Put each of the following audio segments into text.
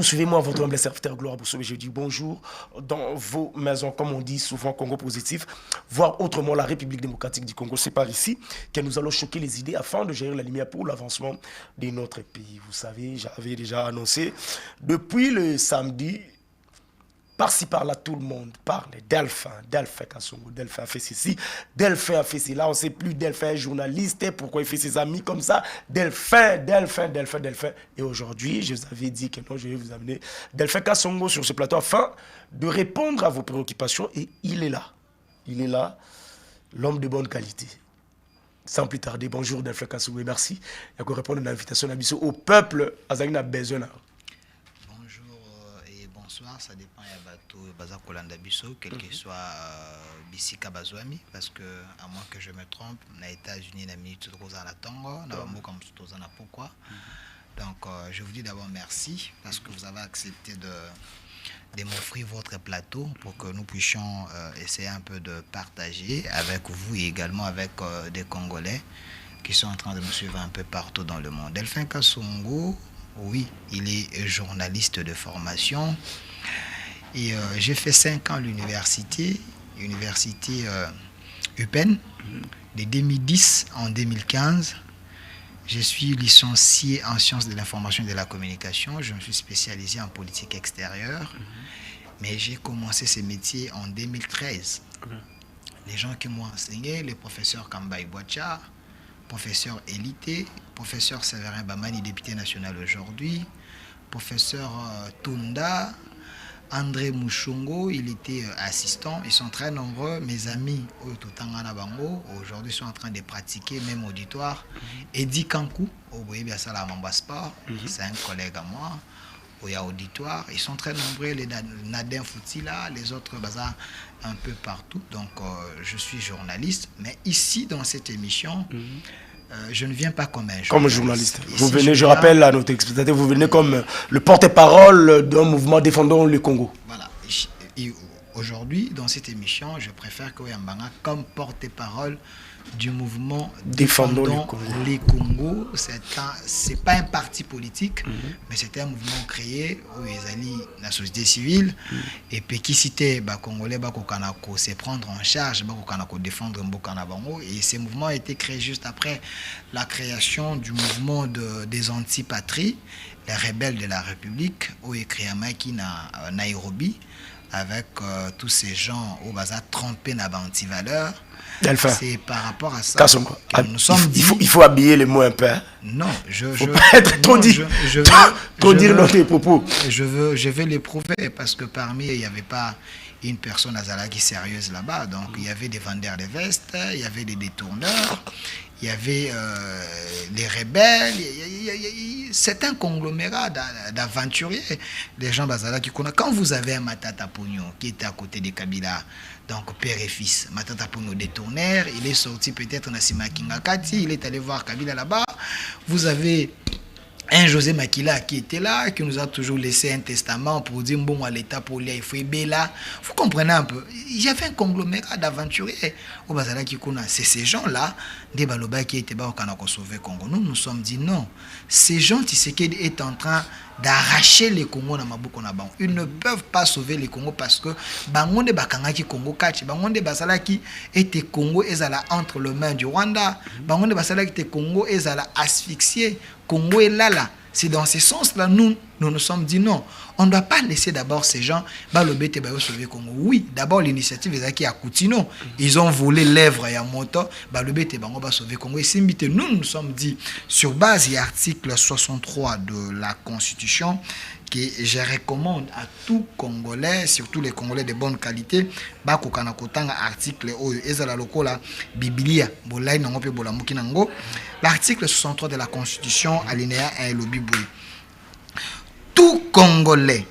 nous suivez, moi, votre humble serviteur Gloire Boussoué, je dis bonjour dans vos maisons, comme on dit souvent, Congo positif, voire autrement la République démocratique du Congo. C'est par ici que nous allons choquer les idées afin de gérer la lumière pour l'avancement de notre pays. Vous savez, j'avais déjà annoncé depuis le samedi. Par-ci, par-là, tout le monde parle. Delphin Kassongo, Delphin a fait ceci, Delphin a fait cela, on ne sait plus, Delphin est journaliste, pourquoi il fait ses amis comme ça, Delphin. Et aujourd'hui, je vous avais dit que non, je vais vous amener Delphin Kassongo sur ce plateau afin de répondre à vos préoccupations. Et il est là, l'homme de bonne qualité. Sans plus tarder, bonjour Delphin Kassongo et merci. Il y a répondre à l'invitation au peuple, à Zagna besoin. Bonsoir, ça dépend de bateau Baza Kolanda Bisso, quel que soit Bissika Bazouami, parce que, à moins que je me trompe, aux États-Unis, la minute de Rosa la Tango, pourquoi. Donc, je vous dis d'abord merci, parce que vous avez accepté de m'offrir votre plateau pour que nous puissions essayer un peu de partager avec vous et également avec des Congolais qui sont en train de me suivre un peu partout dans le monde. Delphin Kassongo, oui, il est journaliste de formation et j'ai fait 5 ans à l'université UPenn, de 2010 en 2015. Je suis licencié en sciences de l'information et de la communication. Je me suis spécialisé en politique extérieure, mais j'ai commencé ce métier en 2013. Les gens qui m'ont enseigné, le professeur Kambaï Boacha, professeur Élité, professeur Séverin Bamani, député national aujourd'hui, professeur Tunda, André Mouchongo, il était assistant. Ils sont très nombreux, mes amis aujourd'hui sont en train de pratiquer, même auditoire. Eddie Kankou, c'est un collègue à moi, il y a auditoire. Ils sont très nombreux, les Nadin Foutila, les autres bazar un peu partout. Donc je suis journaliste, mais ici dans cette émission, je ne viens pas comme un journaliste. Comme journaliste. Vous venez, je rappelle à notre spectateur, vous venez comme le porte-parole d'un mouvement défendant le Congo. Voilà. Et aujourd'hui, dans cette émission, je préfère que Yambanga comme porte-parole du mouvement défendant les Congo. C'est pas un parti politique, mais c'est un mouvement créé où ils allient la société civile et puis qui citait Congolais se prendre en charge, défendre Mbokanabango. Et ce mouvement a été créé juste après la création du mouvement des antipatries, les rebelles de la République, où écrit à Nairobi, avec tous ces gens où ils ont trompé dans anti-valeurs. C'est par rapport à ça que nous sommes dit... Il faut habiller les mots un peu. Hein? Non, faut pas être trop dire notre propos. Je vais l'éprouver parce que parmi il n'y avait pas une personne azalaki sérieuse là-bas. Donc il y avait des vendeurs de vestes, il y avait des détourneurs, il y avait les rebelles. C'est un conglomérat d'aventuriers. Des gens bazalaki. Quand vous avez un Matata Pogno qui était à côté de Kabila, donc père et fils, Matata Pogno détourneur, il est sorti peut-être Nassima Kingakati, il est allé voir Kabila là-bas. Vous avez un José Makila qui était là, qui nous a toujours laissé un testament pour dire bon à l'État pour lui, il faut aimer là. Vous comprenez un peu. Il y avait un conglomérat d'aventuriers au Bazala qui connaît. C'est ces gens-là, des Baloba qui étaient là au sauver Congo. Nous sommes dit non. Ces gens, Tshisekedi est en train d'arracher les Congo dans Maboko na bango. Ils ne peuvent pas sauver les Congo parce que bangonde bakangaki Congo kachi, bangonde basalaki était Congo ezala entre les mains du Rwanda, bangonde basalaki était Congo ezala asphyxié, Congo est là. C'est dans ce sens-là nous nous sommes dit non, on ne doit pas laisser d'abord ces gens balobete ba sauver Congo. Oui, d'abord l'initiative ezaki à Koutino, ils ont volé l'œuvre ya moto balobete bango ba sauver Congo et simbite nous sommes dit sur base de l'article 63 de la Constitution que je recommande à tout Congolais, surtout les Congolais de bonne qualité, bakokana kotanga article oyo ezala lokola Biblia bolai nango pe bolamuki nango. L'article 63 de la Constitution alinéa 1 lobi boy. Tout Congolais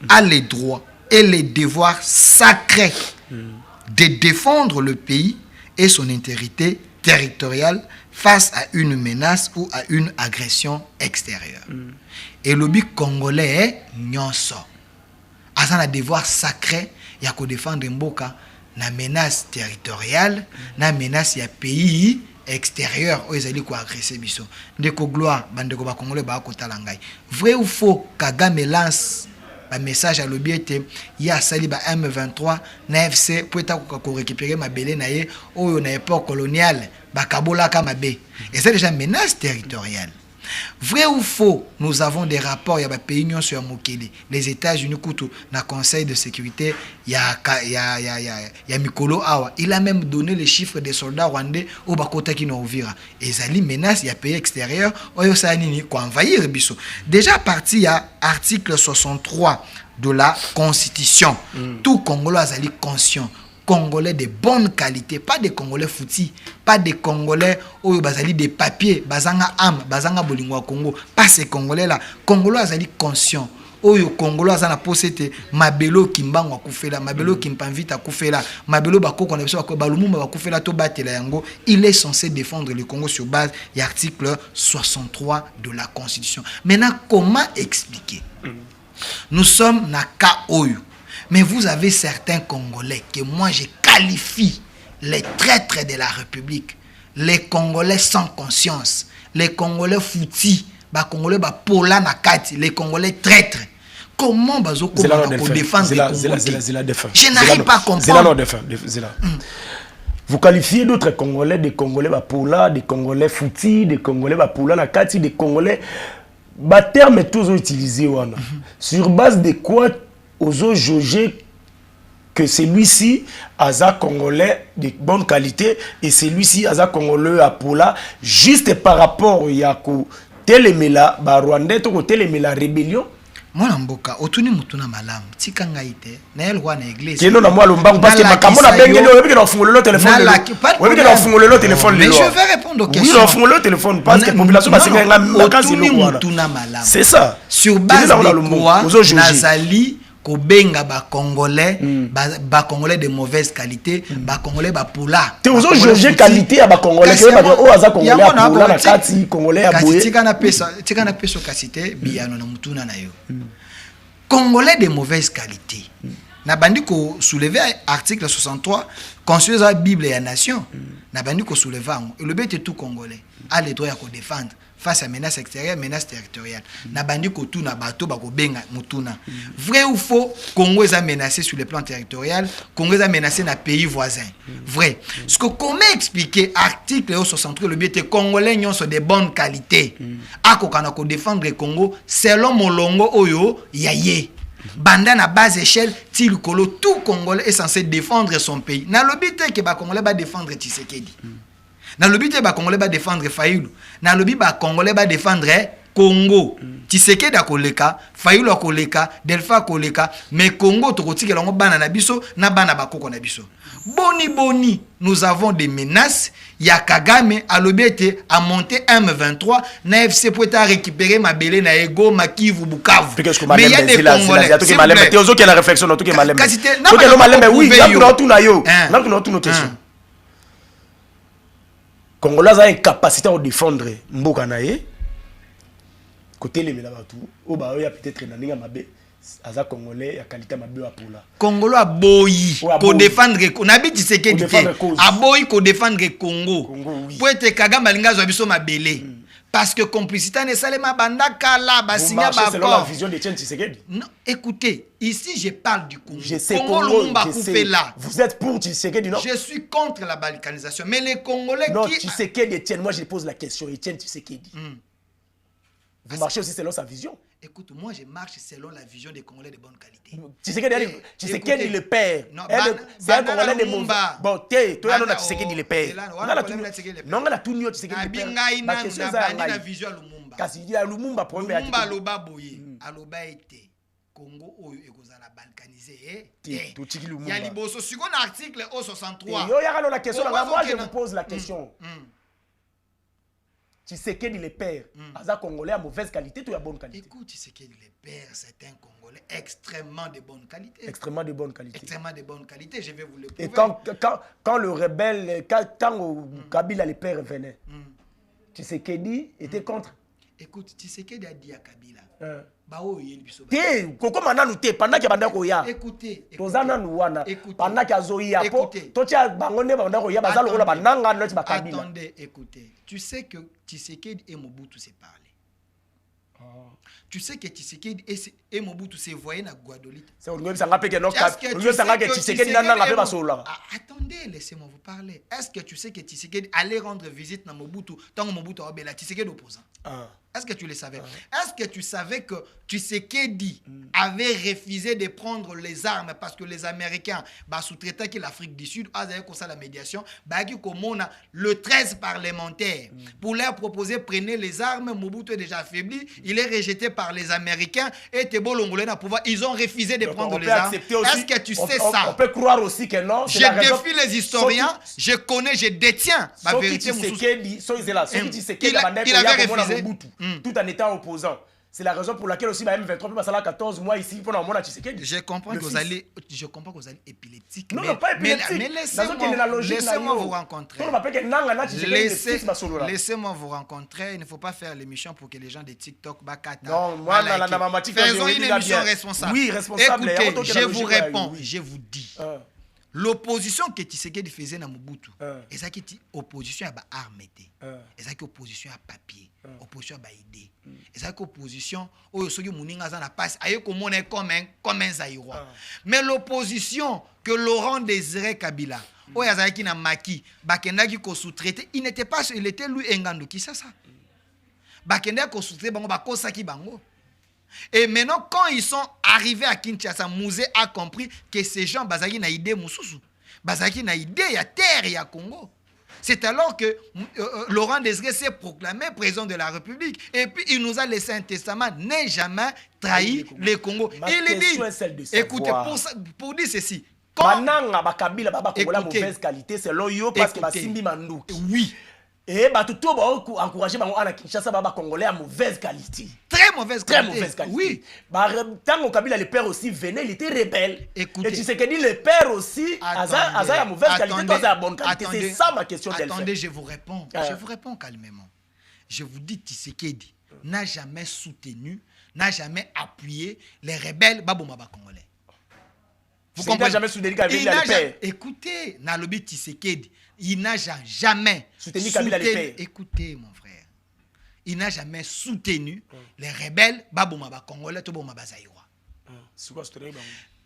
a les droits et les devoirs sacrés de défendre le pays et son intégrité territoriale face à une menace ou à une agression extérieure. Et le but congolais est nyonso. A un devoir sacré, il y a défendre Mboka na menace territoriale, na menace ya pays extérieur oyo ezali ko agresser biso ndeko gloire bandeko ba congolais ba kotala ngai vrai ou faux Kagame lance ba message à l'objet ya sali ba M23 na FC pour ta ko récupérer mabele na ye oyo na époque coloniale ba kabola ka mabe et c'est déjà menace territoriale. Vrai ou faux, nous avons des rapports, il y a des pays sur Mokele, les États-Unis, dans le Conseil de sécurité, il y a Mikolo Awa. Il a même donné les chiffres des soldats rwandais au Bakota qui nous ouvira. Et Zali menace, il y a pays extérieurs, Oyo Sanini, quoi envahir Bisso. Déjà parti, il y a article 63 de la Constitution. Tout Congolais Zali conscient. Congolais de bonne qualité, pas des Congolais foutis, pas des Congolais où bazali des papiers, bazanga âme, bazanga bolingwa Congo, pas ces Congolais là. Congolais azali conscient. Oyo Congolais azana posete mabelo kimbangwa kufela, mabelo kimpanvita kufela, mabelo bako qu'on a ko balumumba bakufela to batela yango, il est censé défendre le Congo sur base de l'article 63 de la Constitution. Maintenant comment expliquer? Nous sommes na ka oyo. Mais vous avez certains Congolais que moi je qualifie les traîtres de la République, les Congolais sans conscience, les Congolais foutis, les Congolais pola nakati, les Congolais traîtres. Comment bazo défendre les Congolais? Je n'arrive pas à comprendre. Vous qualifiez d'autres Congolais, des Congolais pola, des Congolais foutis, des Congolais pola nakati, des Congolais. Terme est toujours utilisé. Sur base de quoi aux juger que celui-ci a congolais de bonne qualité et celui-ci a congolais à Pola juste par rapport à telemela ba Rwandais to telemela rébellion mwana mboka otuni mutuna malamu tika ngaite na elwa na église keno na moi lombangu parce que makambo na bengeli oyebi que na fungolelo téléphone oyebi que na fungolelo téléphone mais je vais répondre aux questions oui na fungolelo téléphone parce que population basenga nga kasi mutuna malamu c'est ça sur base de quoi nazali kobenga ba congolais ba congolais de mauvaise qualité ba congolais ba poula te ozo juger qualité ya ba congolais que ba o aza congolais ya poula na kati congolais ya boye tika na peso kasite biano na mutuna na yo congolais de mauvaise qualité na bandi ko soulever article 63 constitution la Bible et la nation na bandi ko soulever et le but est tout congolais a le droit ya ko défendre face à menace extérieure, menace territoriale. Na bandi ko tout na bato bako benga mutuna. Vrai ou faux, Congo est menacé sur le plan territorial, Congo est menacé dans pays voisins. Vrai. Ce que comment expliquer article 63 le but est congolais sont de bonne qualité. Ako kana ko défendre le Congo selon molongo oyo yaye. Banda na base échelle, til kolo tout Congolais est censé défendre son pays. Na le but que ba Congolais ba défendre Tshisekedi. Na lobi te ba Congolais ba défendre Fayulu. Na lobi ba Congolais ba défendre Congo. Tshisekedi akoleka, Fayulu akoleka, Delpha akoleka, mais Congo tokotikela ngo bana na biso na bana bakoko na biso. Boni, nous avons des menaces. Ya Kagame a lobi a monté M23, na FC pour récupérer ma belé na ego Makivu Bukavu. Mais il y a des Congolais. Tu es aux autres la réflexion, tu es malem. Oui, il y a tout na yo. Là tu nos questions. Congolais a une capacité à défendre mboka na ye côté les mela batu o ba ya peut-être na ninga mabe aza congolais ya qualité mabe wa pola Congolais a boyi ko défendre ko na biti sekedi te a boyi ko défendre Congo pour être Kagame alinga zo biso mabele parce que complicité ne salema banda kala basinga ba selon la vision de Etienne Tshisekedi. Non, écoutez, ici je parle du Congo. Je sais Congo, vous êtes pour Tshisekedi, non? Je suis contre la balkanisation, mais les Congolais non, qui Tshisekedi Etienne, moi je pose la question Etienne Tshisekedi. Vous marchez aussi selon sa vision. Écoute, moi je marche selon la vision des Congolais de bonne qualité. Tshisekedi le père. C'est un Congolais de mon bon, toi non Tshisekedi le père. Non, on a tout nié Tshisekedi le père. Ma question c'est la vision Lumumba. Kasi il y a Lumumba problème. Lumumba loba boye, aloba été Congo oyo ekozala balkanisé. Il y a liboso sur un article au 63. Yo ya la question là, moi je vous pose la question. Tshisekedi le père, aza congolais à mauvaise qualité ou à bonne qualité? Écoute, Tshisekedi le père, c'est un congolais extrêmement de bonne qualité. Extrêmement de bonne qualité. Extrêmement de bonne qualité, je vais vous le prouver. Et quand le rebelle, quand Kabila le père venait, Tshisekedi était contre. Écoute, Tshisekedi a dit à Kabila. Koko mananu te pendant que banda ko ya. Écoutez. Tozana nuwana. Pendant que azoya po. Totia bangone banda ko ya bazalo ko la bananga noti ba Kabila. Attendez, écoutez. Tu sais que Tshisekedi et Mobutu se parlent. Tu sais que Tshisekedi et Mobutu se voyaient dans Guadeloupe. C'est on veut sanga peke no cap. On veut sanga que Tshisekedi nana la pe basola. Attendez, laissez-moi vous parler. Est-ce que tu sais que Tshisekedi allait rendre visite dans Mobutu tant que Mobutu a obéi la Tshisekedi opposant? Est-ce que tu le savais? Est-ce que tu savais que Tshisekedi avait refusé de prendre les armes parce que les Américains sous-traitaient que l'Afrique du Sud a comme ça la médiation, le 13 parlementaire pour leur proposer prenez les armes, Mobutu est déjà affaibli, il est rejeté par les Américains et Tebo Longolé n'a pouvoir, ils ont refusé de prendre les armes. Est-ce que tu sais ça? On peut croire aussi que non. Je défie les historiens, je connais, je détiens la vérité. Il avait refusé. Tout en étant opposant. C'est la raison pour laquelle aussi M23 peut passer là 14 mois ici pour avoir Tshisekedi. Je comprends que vous allez épileptique. Non, pas épileptique. Mais laissez-moi vous rencontrer. Laissez-moi vous rencontrer. Il ne faut pas faire l'émission pour que les gens de TikTok non, moi, faisons une émission responsable. Oui, responsable. Écoutez, je vous réponds, je vous dis. L'opposition que Tshisekedi faisait dans Mobutu, et ça qui est opposition à armes, et ça qui est opposition à papier, opposition à idée, et ça qui est opposition au soki muninga za na passe aye komona comme un Zaïrois. Mais l'opposition que Laurent Désiré Kabila, o yazaki na maki, bakendaki ko sous-traiter, il n'était pas, il était lui Engandu qui ça. Bakendaki ko sous-traiter bango bakosaki bango. Et maintenant, quand ils sont arrivés à Kinshasa, Mouzé a compris que ces gens, bazaki na idée Moussoussou. Bazaki na idée, il y a terre, il y a Congo. C'est alors que Laurent Désiré s'est proclamé président de la République. Et puis, il nous a laissé un testament, n'est jamais trahi le Congo. Il dit, écoutez, pour dire ceci, mauvaise qualité, c'est l'oyo parce que Simbi Mandou. Oui. Et tout encourager à Kinshasa congolais à mauvaise qualité. Très mauvaise qualité. Très mauvaise qualité. Oui. Tant que Kabila le père aussi venait, il était rebelle. Écoutez. Et tu sais que dit le père aussi Aza à mauvaise qualité, toi à bonne qualité. C'est ça ma question. Attendez, je vous réponds. Je vous réponds calmement. Je vous dis Tshisekedi n'a jamais soutenu, n'a jamais appuyé les rebelles babomaba congolais. Vous comprenez? Jamais soutenu Kabila le père. Écoutez, Nalobi Tshisekedi, il n'a jamais soutenu Kabila le père. Écoutez, mon frère. Il n'a jamais soutenu les rebelles babomaba congolais to bomaba zaïrois.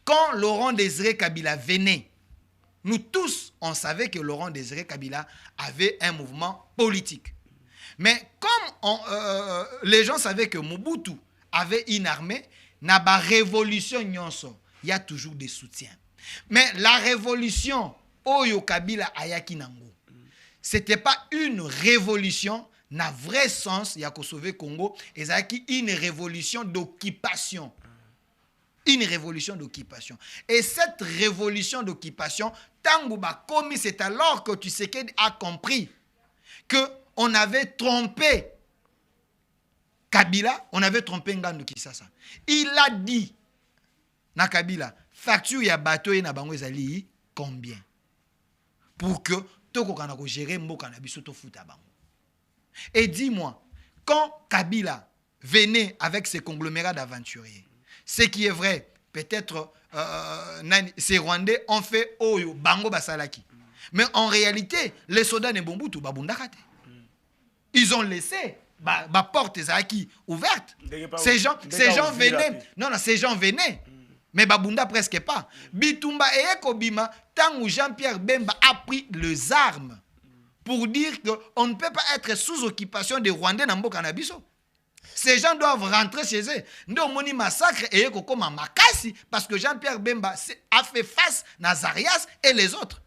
Quand Laurent Désiré Kabila venait, nous tous, on savait que Laurent Désiré Kabila avait un mouvement politique. Mais comme les gens savaient que Mobutu avait une armée, n'a pas révolution nyonso. Il y a toujours des soutiens. Mais la révolution, Oyo Kabila Ayaki Nango, ce n'était pas une révolution, n'a vrai sens, il y a qu'au sauver Congo, et c'est une révolution d'occupation. Une révolution d'occupation. Et cette révolution d'occupation, Tangouba commis, c'est alors que Tshisekedi a compris qu'on avait trompé Kabila, on avait trompé Ngannou Kisasa. Il a dit, na Kabila, facture ya bateau et na bango ezali combien? Pour que toko kana ko gérer mboka na biso to futa bango. Et dis-moi, quand Kabila venait avec ses conglomérats d'aventuriers, ce qui est vrai, peut-être ces Rwandais ont fait Oyo, Bango Basalaki. Mais en réalité, les soldats de Mbombutu, Babundakate. Ils ont laissé la porte ouverte. Ces gens venaient. Non, ces gens venaient. Mais Babunda presque pas. Bitumba et Kobima, tant où Jean-Pierre Bemba a pris les armes pour dire qu'on ne peut pas être sous occupation des Rwandais dans le Canabiso. Ces gens doivent rentrer chez eux. Nous avons un massacre et comme un makasi parce que Jean-Pierre Bemba a fait face à Nazarias et les autres.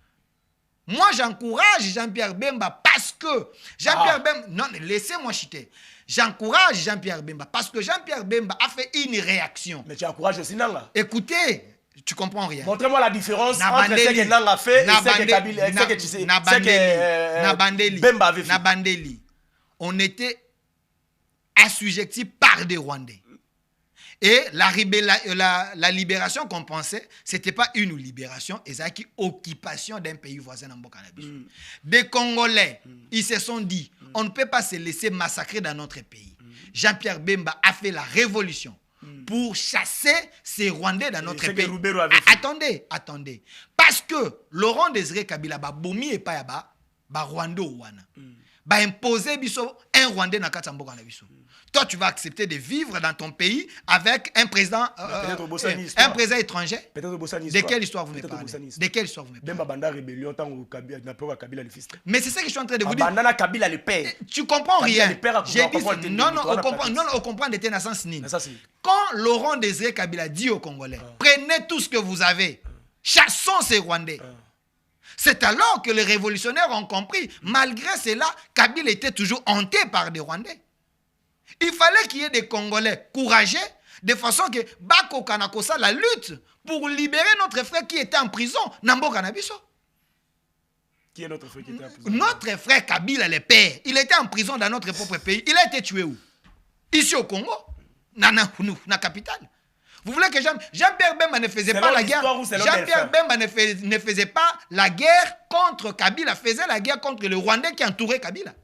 Moi, j'encourage Jean-Pierre Bemba parce que Jean-Pierre Bemba... Non, laissez-moi chiter. J'encourage Jean-Pierre Bemba parce que Jean-Pierre Bemba a fait une réaction. Mais tu encourages aussi Nanga. Écoutez, tu comprends rien. Montrez-moi la différence entre ce que Nanga a fait et ce que Bemba avait fait. Nabandeli, on était assujettis par des Rwandais. Et la libération qu'on pensait, ce n'était pas une libération, c'est une occupation d'un pays voisin dans le cannabis. Des Congolais, ils se sont dit, on ne peut pas se laisser massacrer dans notre pays. Jean-Pierre Bemba a fait la révolution pour chasser ces Rwandais dans notre pays. Attendez. Parce que Laurent Désiré Kabila ba bomi et pas yaba ba Rwanda wana. Ba imposer biso un Rwandais na katamboka na biso. Toi, tu vas accepter de vivre dans ton pays avec un président, un président étranger. De quelle histoire vous me parlez? De quelle histoire vous me parlez? Mais c'est ça que je suis en train de vous dire. Tu comprends rien. Non, on comprend de tes naissances. Quand Laurent Désiré Kabila dit aux Congolais, prenez tout ce que vous avez, chassons ces Rwandais. C'est alors que les révolutionnaires ont compris. Malgré cela, Kabila était toujours hanté par des Rwandais. Il fallait qu'il y ait des Congolais courageux, de façon que Bako Kanakosa la lutte pour libérer notre frère qui était en prison, Nambo Kanabiso. Qui est notre frère qui était en prison? Notre frère Kabila, le père, il était en prison dans notre propre pays. Il a été tué où? Ici au Congo, dans la capitale. Vous voulez que Jean-Pierre Bemba ne faisait pas la guerre? Jean-Pierre Bemba ne faisait pas la guerre contre Kabila, faisait la guerre contre le Rwandais qui entourait Kabila.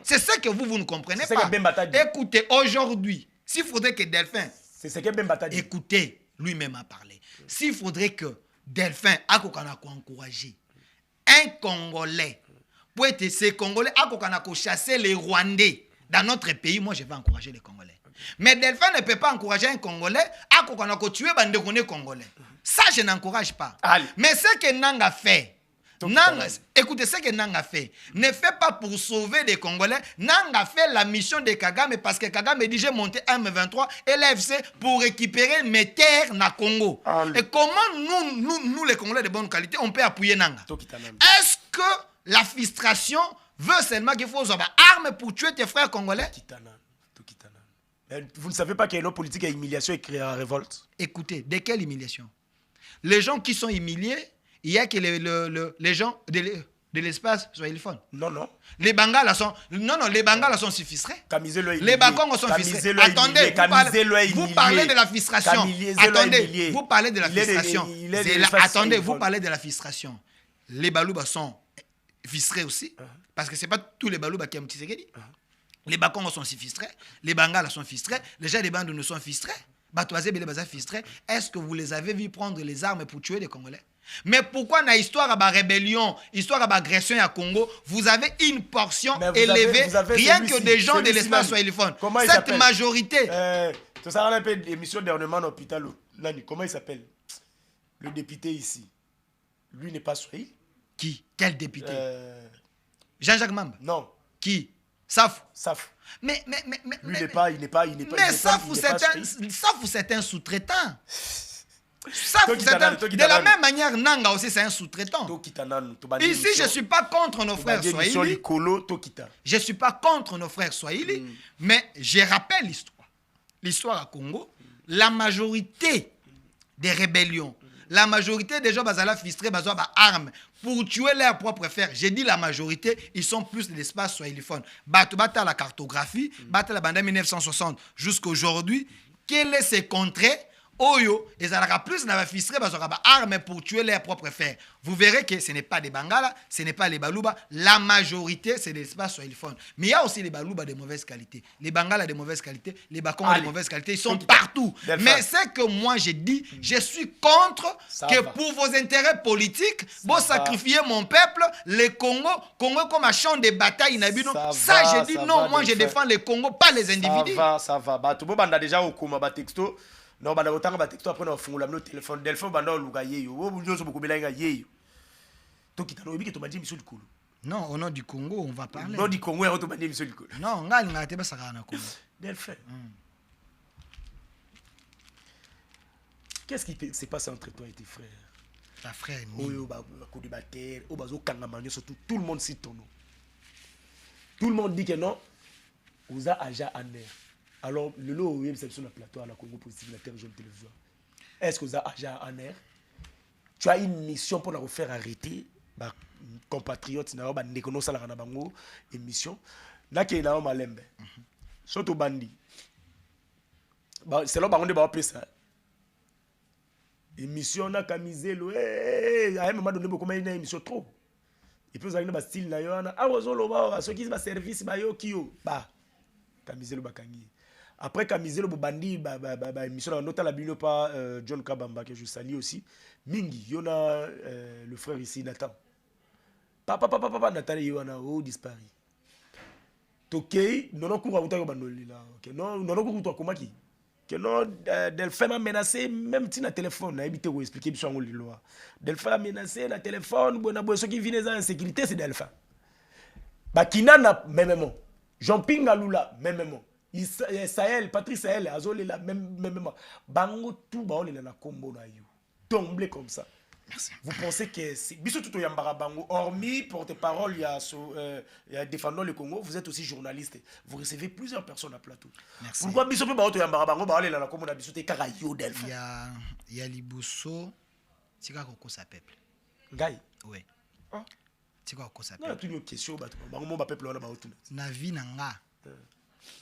C'est ce que vous ne comprenez pas. Écoutez, aujourd'hui, s'il faudrait que Delphin... C'est ce que Bemba t'a dit. Écoutez, lui-même a parlé. S'il faudrait que Delphin a encouragé un Congolais, pour être ces Congolais, a chasser les Rwandais dans notre pays, moi je vais encourager les Congolais. Mais Delphin ne peut pas encourager un Congolais à tuer les Congolais. Ça, je n'encourage pas. Allez. Mais ce que Nanga fait, écoutez, ce que Nanga fait, ne fait pas pour sauver des Congolais. Nanga fait la mission de Kagame parce que Kagame dit j'ai monté M23 et l'AFC pour récupérer mes terres na Congo. Allez. Et comment nous les Congolais de bonne qualité, on peut appuyer Nanga? Est-ce que la frustration veut seulement qu'il faut avoir armes pour tuer tes frères congolais? Vous ne savez pas qu'il y a une autre politique à humiliation et créer la révolte? Écoutez, de quelle humiliation? Les gens qui sont humiliés, il y a que les gens de l'espace swahiliphone. Non. Les Bangala sont... Non, les Bangala sont suffisés. Les Bakongos sont frustrés. Attendez, vous parlez de la frustration. Attendez, vous parlez de la frustration. Attendez, vous parlez de la frustration. Les Balouba sont frustrés aussi. Parce que ce n'est pas tous les Balouba qui aiment Tshisekedi. Les Bakongos sont frustrés. Les Bangala sont frustrés. Les gens des bandes ne sont frustrés. Est-ce que vous les avez vus prendre les armes pour tuer les Congolais? Mais pourquoi dans l'histoire de la rébellion, histoire de l'agression à Congo, vous avez une portion élevée, rien que des gens de l'espace swahiliphone? Cette majorité... tout ça, on appelle l'émission d'ornement à l'hôpital. Comment il s'appelle? Le député ici. Lui n'est pas swahili. Qui? Quel député? Jean-Jacques Mamba? Non. Qui? Safou. Mais il n'est pas. Mais Safou, c'est un sous-traitant. De la même manière, Nanga aussi, c'est un sous-traitant. Ici, je ne suis pas contre nos frères swahili. Je ne suis pas contre nos frères swahili, mais je rappelle l'histoire. L'histoire à Congo, la majorité des rébellions, la majorité des gens bazala frustrés, bazala armes pour tuer leurs propres frères. J'ai dit la majorité, ils sont plus de l'espace swahiliphone. Bata la cartographie, bata la bande 1960 jusqu'à aujourd'hui. Quel est ce contrées? Oyo, ils ont plus d'armes pour tuer leurs propres frères. Vous verrez que ce n'est pas des Bangala, ce n'est pas les Balouba. La majorité, c'est des espaces swahiliphones. Mais il y a aussi les Balouba de mauvaise qualité. Les Bangala de mauvaise qualité, les Bakongo de mauvaise qualité, ils sont partout. Mais c'est que moi, j'ai dit, je suis contre que pour vos intérêts politiques, vous sacrifiez mon peuple, les Congo comme un champ de bataille. Ça, j'ai dit non, moi, je défends les Congo, pas les individus. Ça va. Tout le monde a déjà au Kuma texto. Non, bah autant que texto après on fungula no téléphone Delphine banda luga yeyo. Wo bunyo so bukubela nga yeyo. To kitano obi ke to bandi miso likolo. Non, au nom du Congo, on va parler. Non du Congo, on to bandi miso likolo. Non, ngali ngate ba saka na Congo. Delphine. Qu'est-ce qui s'est passé entre toi et tes frères? Ta frère Oyo ba ko débattre, o bazo kangama surtout tout le monde cite ton nom. Tout le monde dit que non. Oza aja aner. Alors, le lot où c'est sur le plateau à la Congo Positive, la Terre Jaune Télévision. Est-ce que vous avez un air? Tu as une mission pour la refaire arrêter. Compatriotes, n'a pas de salaire na bango émission. N'a que na malembe. Surtout bandi. C'est là baron de appeler ça. Émission na camiselo. À un moment donné, beaucoup une émission trop. Et puis vous avez un style na yo na. Ah, vous avez un service ba yo kio ba. Kamizelo bakangi. Après Kamizelo bobandi émission nota la bino pas John Kabamba que je salue aussi. Mingi yona le frère ici Nathan. Papa Nathan yona o disparu. Tokei nono cour auta ko bandoli là. OK non nono cour to komaki. Que non Delphin m'a menacé même si na téléphone na habité ko expliquer biso ngoli loi. Delphin a menacé na téléphone bona bo ceux qui viennent en sécurité c'est Delphin. Bakinana même Jean-Ping Alula même Sahel, Patrice Sahel, Azole la même bango tout ba na kombo na yo. Tomber comme ça. Merci. Vous pensez que c'est biso tout yambara bango hormis porte-parole il y a défendant le Congo, vous êtes aussi journaliste. Vous recevez plusieurs personnes à plateau. Merci. Pourquoi biso pe ba to yambara bango ba na kombo na biso te kaka yo Delphin. Il y a Liboso tika koko sa peuple. Ngai. Ouais. Ah. Tika koko sa Non, peuple. une question ba bango ba peuple wana ba otuna. Na vie nanga.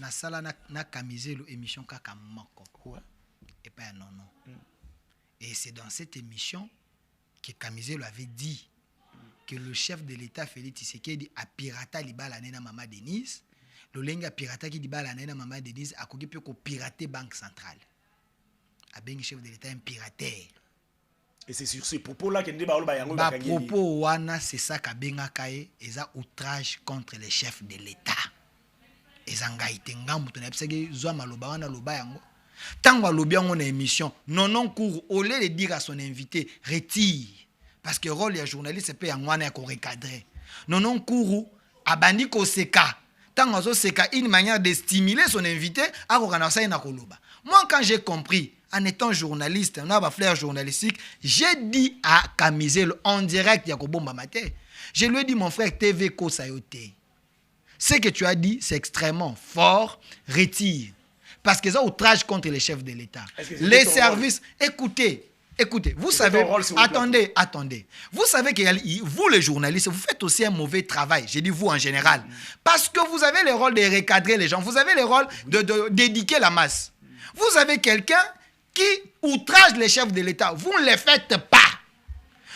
Na sala na Kamizelo émission kaka moko. Ouais. Et pas non non. Et c'est dans cette émission que Kamizelo avait dit que le chef de l'État Félix Tshisekedi a pirata libala nena Mama Denise. Le lenga pirata qui libala nena Mama Denise a koki pe ko pirater banque centrale. A bien chef de l'État un pirateur. Et c'est sur ces propos là que ndeba ba yango Ba bakangi. propos wana c'est ça ka benga kae eza outrage contre les chefs de l'État. Ezanga itenga mutu na pseke zwa maloba wana loba yango. Tango alobi yango na émission, non cours au lieu de dire à son invité retire parce que rôle ya journaliste c'est pas yango wana ya ko recadrer. Non cours abandi ko seka. Tango zo seka une manière de stimuler son invité à ko kana sa na koloba. Moi quand j'ai compris en étant journaliste, on a un flair journalistique, j'ai dit à Kamizelo en direct ya ko bomba maté. Je lui ai dit mon frère TV ko sayote. Ce que tu as dit, c'est extrêmement fort. Retire. Parce que ça outrage contre les chefs de l'État. Les services, écoutez, vous savez, attendez. Vous savez que vous, les journalistes, vous faites aussi un mauvais travail. J'ai dit vous en général. Parce que vous avez le rôle de recadrer les gens. Vous avez le rôle d'éduquer la masse. Vous avez quelqu'un qui outrage les chefs de l'État. Vous ne le faites pas.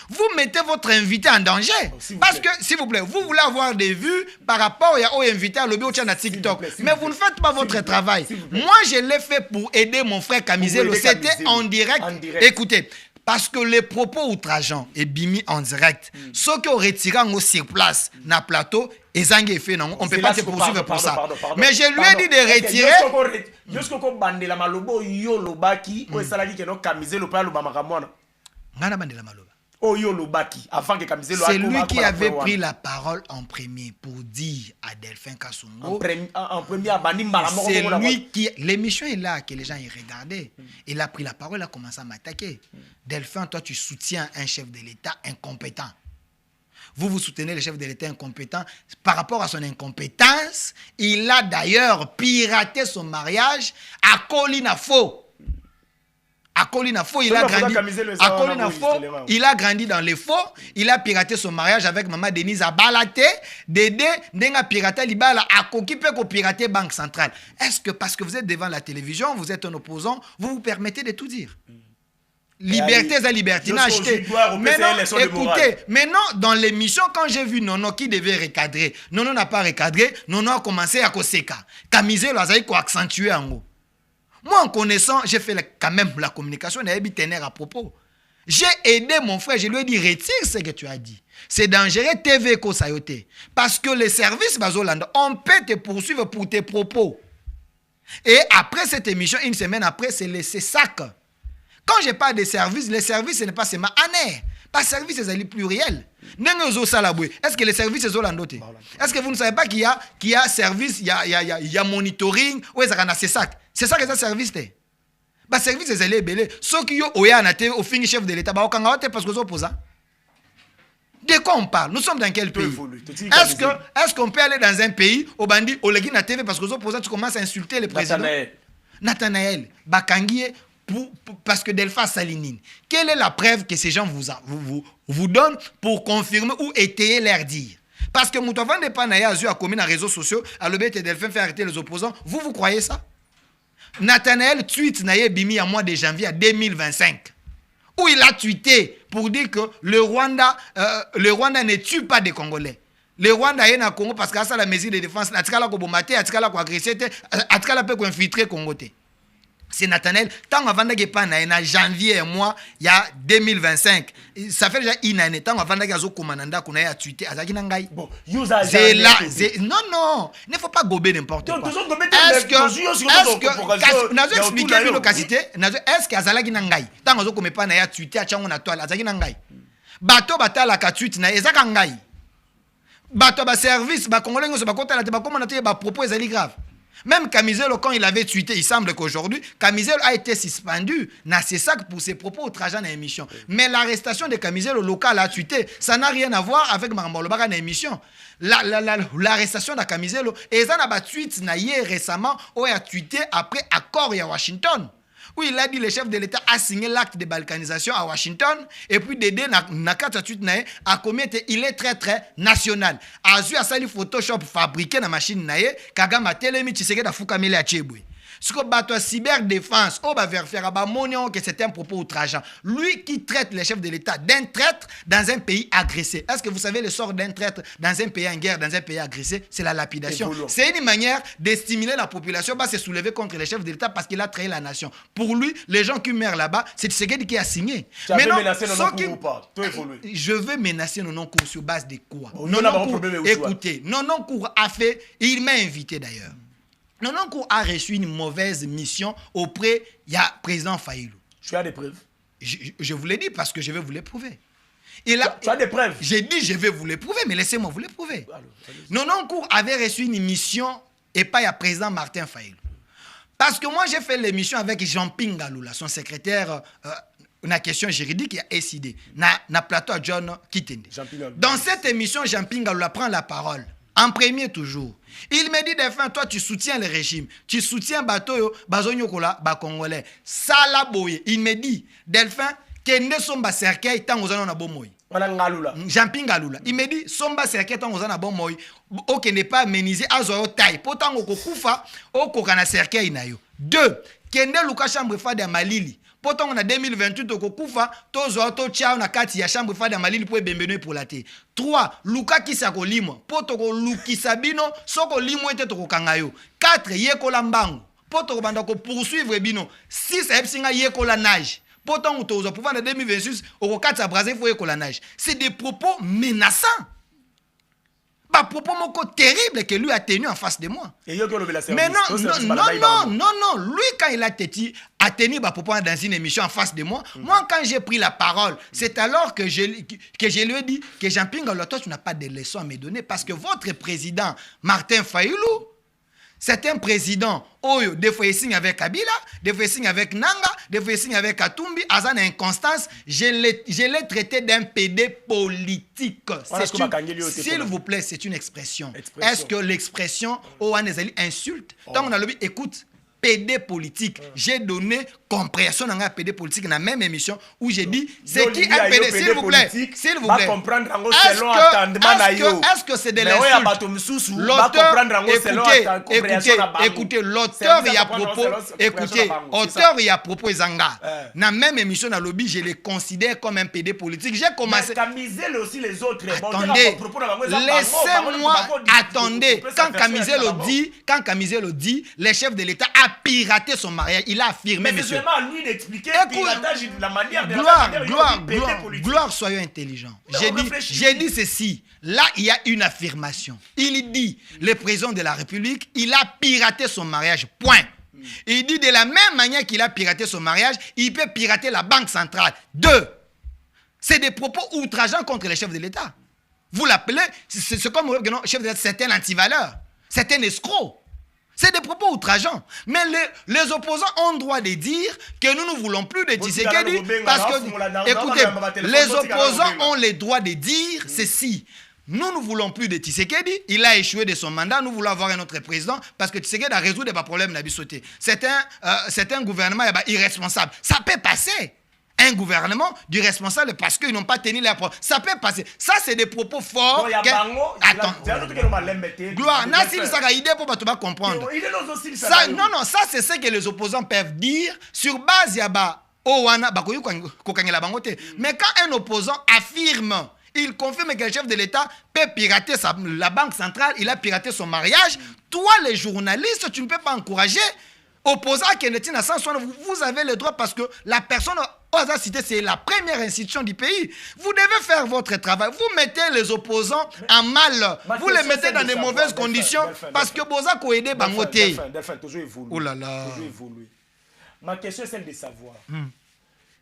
Vous mettez votre invité en danger. Parce que, s'il vous plaît, vous voulez avoir des vues par rapport au invité à l'objet au TikTok. Mais vous ne faites pas votre travail. Moi, je l'ai fait pour aider mon frère Kamizelo. C'était en direct. Écoutez, parce que les propos outrageants et bimi en direct, ceux qui ont retiré sur place, dans le plateau, on ne peut pas se poursuivre pour ça. Mais je lui ai dit de retirer. C'est lui qui avait pris la parole en premier pour dire à Delphin Kasongo. C'est lui qui... L'émission est là, que les gens y regardaient. Il a pris la parole, il a commencé à m'attaquer. Delphin, toi, tu soutiens un chef de l'État incompétent. Vous soutenez le chef de l'État incompétent. Par rapport à son incompétence, il a d'ailleurs piraté son mariage à Colina Faux. À Colina Faux, il a grandi dans les faux. Il a piraté son mariage avec Maman Denise à Balaté. Dédé, Nenga piraté Libala a occupé pour pirater Banque Centrale. Est-ce que parce que vous êtes devant la télévision, vous êtes un opposant, vous vous permettez de tout dire? Liberté et libertinage. Maintenant, écoutez, maintenant, dans l'émission, quand j'ai vu Nono qui devait recadrer, Nono n'a pas recadré, Nono a commencé à Koseka. Kamizelo a accentué en haut. Moi, en connaissant, j'ai fait quand même la communication, on avait tenir à propos. J'ai aidé mon frère, je lui ai dit, retire ce que tu as dit. C'est dangereux, TV Kosayote. Parce que les services Bazolanda, on peut te poursuivre pour tes propos. Et après cette émission, une semaine après, c'est laissé sac. Quand je parle de services, les services, ce n'est pas seulement année. Pas service, c'est pluriel. Est-ce que les services sont landotés? Est-ce que vous ne savez pas qu'il y a service, il y a monitoring, ou c'est ça? C'est ça que ça service. Bah service c'est belé. Ceux qui ont au fini chef de l'État, bah parce que vous opposants. De quoi on parle? Nous sommes dans quel pays? Est-ce qu'on peut aller dans un pays au bandit au légui na TV parce que vous opposants tu commences à insulter le président? Nathanaël Bakangie parce que Delphin Salinine. Quelle est la preuve que ces gens vous donnent pour confirmer ou étayer leur dire? Parce que Moutouvan n'est pas naïa a commis dans les réseaux sociaux, à l'objet de Delphin fait arrêter les opposants. Vous croyez ça? Nathanaël tweet naïe bimi à mois de janvier 2025. Où il a tweeté pour dire que le Rwanda ne tue pas des Congolais. le Rwanda est na Congo parce que ça la mesure de défense atikala ko bomate atikala ko agresser atikala pe ko infiltrer Congo te. C'est Nathanaël tant avant que pas na janvier mois il y a 2025 ça fait déjà une année tant avant que azo commandant qu'on a tweeté azaki na ngai bon c'est là non ne faut pas gober n'importe quoi est-ce que nazo expliquer bino kasité nazo est-ce que azalaki na ngai tant azo comme pas na ya tweeté achango na toile azaki na ngai bato batala ka tweet na ezaka ngai bato ba service ba congolais ngo ba kota la te ba comment na te ba propos ezali grave. Même Camizelo, quand il avait tweeté, il semble qu'aujourd'hui, Camizelo a été suspendu. C'est ça pour ses propos outrageants dans l'émission. Mais l'arrestation de Camizelo local a tweeté, ça n'a rien à voir avec Maramboloba dans l'émission. L'arrestation de Camizelo, et ça n'a pas tweet récemment, où il a tweeté après accord à Washington. Où il a dit le chef de l'État a signé l'acte de balkanisation à Washington et puis Dédé Nakata a commis il est très très national. A vu à ça les Photoshop fabriqué dans machine nae Kagama Telemi Tshisekedi Fukamele Achebwe. Ce que bateau cyberdéfense, on va faire que c'est un propos outrageant. Lui qui traite le chef de l'État d'un traître dans un pays agressé. Est-ce que vous savez le sort d'un traître dans un pays en guerre, dans un pays agressé? C'est la lapidation. C'est une manière de stimuler la population à se soulever contre le chef de l'État parce qu'il a trahi la nation. Pour lui, les gens qui meurent là-bas, c'est Tshisekedi qui a signé. Tu as menacé nos non-cours ou pas? Je veux menacer nos non-cours sur base de quoi? Écoutez, nos non-cours a fait, il m'a invité d'ailleurs. Nononcourt a reçu une mauvaise mission auprès du président Faïlou. Tu as des preuves? Je vous l'ai dit parce que je vais vous les prouver. Tu as des preuves? J'ai dit je vais vous les prouver, mais laissez-moi vous les prouver. Nononcourt avait reçu une mission et pas le président Martin Faïlou. Parce que moi j'ai fait l'émission avec Jean-Ping Galoula, son secrétaire na question juridique et SID, na plateau à John Kitende. Dans cette émission, Jean-Ping Galoula prend la parole. En premier toujours. Il me dit, Delphin, toi tu soutiens le régime. Tu soutiens Bato, Bazonyokola, Congolais. Salaboye. Il me dit, Delphin, Kende Somba Serkei, Tangozano na Bomoy. Jean-Ping Galoula. Il me dit, Somba Serkei, Tangozano na Bomoy. Ok, n'est pas ménisé, Azoyo Taï. Pourtant, Okokoufa, Okokana Serkei Nayo. 2. Kende Luka Chambre Fada Malili. Pourtant, on a 2028 au Kokufa, Tozo Auto Tchao na kati ya chambre fada malili pour bembeno pour la te. 3. Luka Kisako Limo, Potoko Luki Sabino, Soko Limo ete toko kangayo. 4. Yekola Mbango, Potoko Bandako poursuivre Bino. 6. Epsinga Yekola Nage. Pourtant, on tozo pouvoir en 2026 au Katsa Brazé faut Yekola Nage. C'est des propos menaçants. Pas propos terrible que lui a tenu en face de moi. Mais non, lui quand il a tenu propos dans une émission en face de moi, moi quand j'ai pris la parole, c'est alors que je lui ai dit que Jean-Ping Galoula, tu n'as pas de leçons à me donner parce que votre président Martin Fayoulou, c'est un président, des fois il signe avec Kabila, des fois il signe avec Nanga, des fois il signe avec Katumbi, Azan Inconstance, je l'ai traité d'un PD politique. S'il vous plaît, c'est une expression. Est-ce que l'expression, insulte? Tant on a le écoute, PD politique. J'ai donné compréhension dans un PD politique dans la même émission où j'ai dit c'est qui un PD, s'il vous plaît. S'il vous plaît. Est-ce que c'est de l'insulte? Écoutez, l'auteur il y a propos, auteur il y a propos Zanga. Dans la même émission dans lobby, je les considère comme un PD politique. J'ai commencé. Mais aussi les autres. Attendez, laissez-moi attendez. Quand Camizelo dit, le chef de l'État a piraté son mariage. Il a affirmé, mais monsieur. C'est seulement à lui d'expliquer la manière de gloire, soyons intelligents. J'ai dit ceci. Là, il y a une affirmation. Il dit, le président de la République, il a piraté son mariage. Point. Il dit de la même manière qu'il a piraté son mariage, il peut pirater la Banque centrale. 2. C'est des propos outrageants contre les chefs de l'État. Vous l'appelez, c'est comme le chef de l'État, c'est un antivaleur. C'est un escroc. C'est des propos outrageants. Mais les opposants ont droit de dire que nous ne voulons plus de Tshisekedi parce que, écoutez, les opposants ont le droit de dire ceci. Nous ne voulons plus de Tshisekedi. Il a échoué de son mandat. Nous voulons avoir un autre président parce que Tshisekedi a résolu des problèmes de la. C'est un gouvernement irresponsable. Ça peut passer. Un gouvernement du responsable parce qu'ils n'ont pas tenu la preuve. Ça peut passer. Ça, c'est des propos forts. Attends. Gloire, Nassim Saga, idée pour que tu vas comprendre. Ça, non, ça, c'est ce que les opposants peuvent dire sur base de. Mais quand un opposant affirme Il confirme que le chef de l'État peut pirater la banque centrale, il a piraté son mariage. Toi, les journalistes, tu ne peux pas encourager. Opposant à Kenetina Sanson, vous avez le droit parce que la personne aux cité, c'est la première institution du pays. Vous devez faire votre travail. Vous mettez les opposants en mal. Vous les mettez dans des mauvaises conditions parce que Boza ko aider Bangote. Oh là là. Ma question est celle de savoir.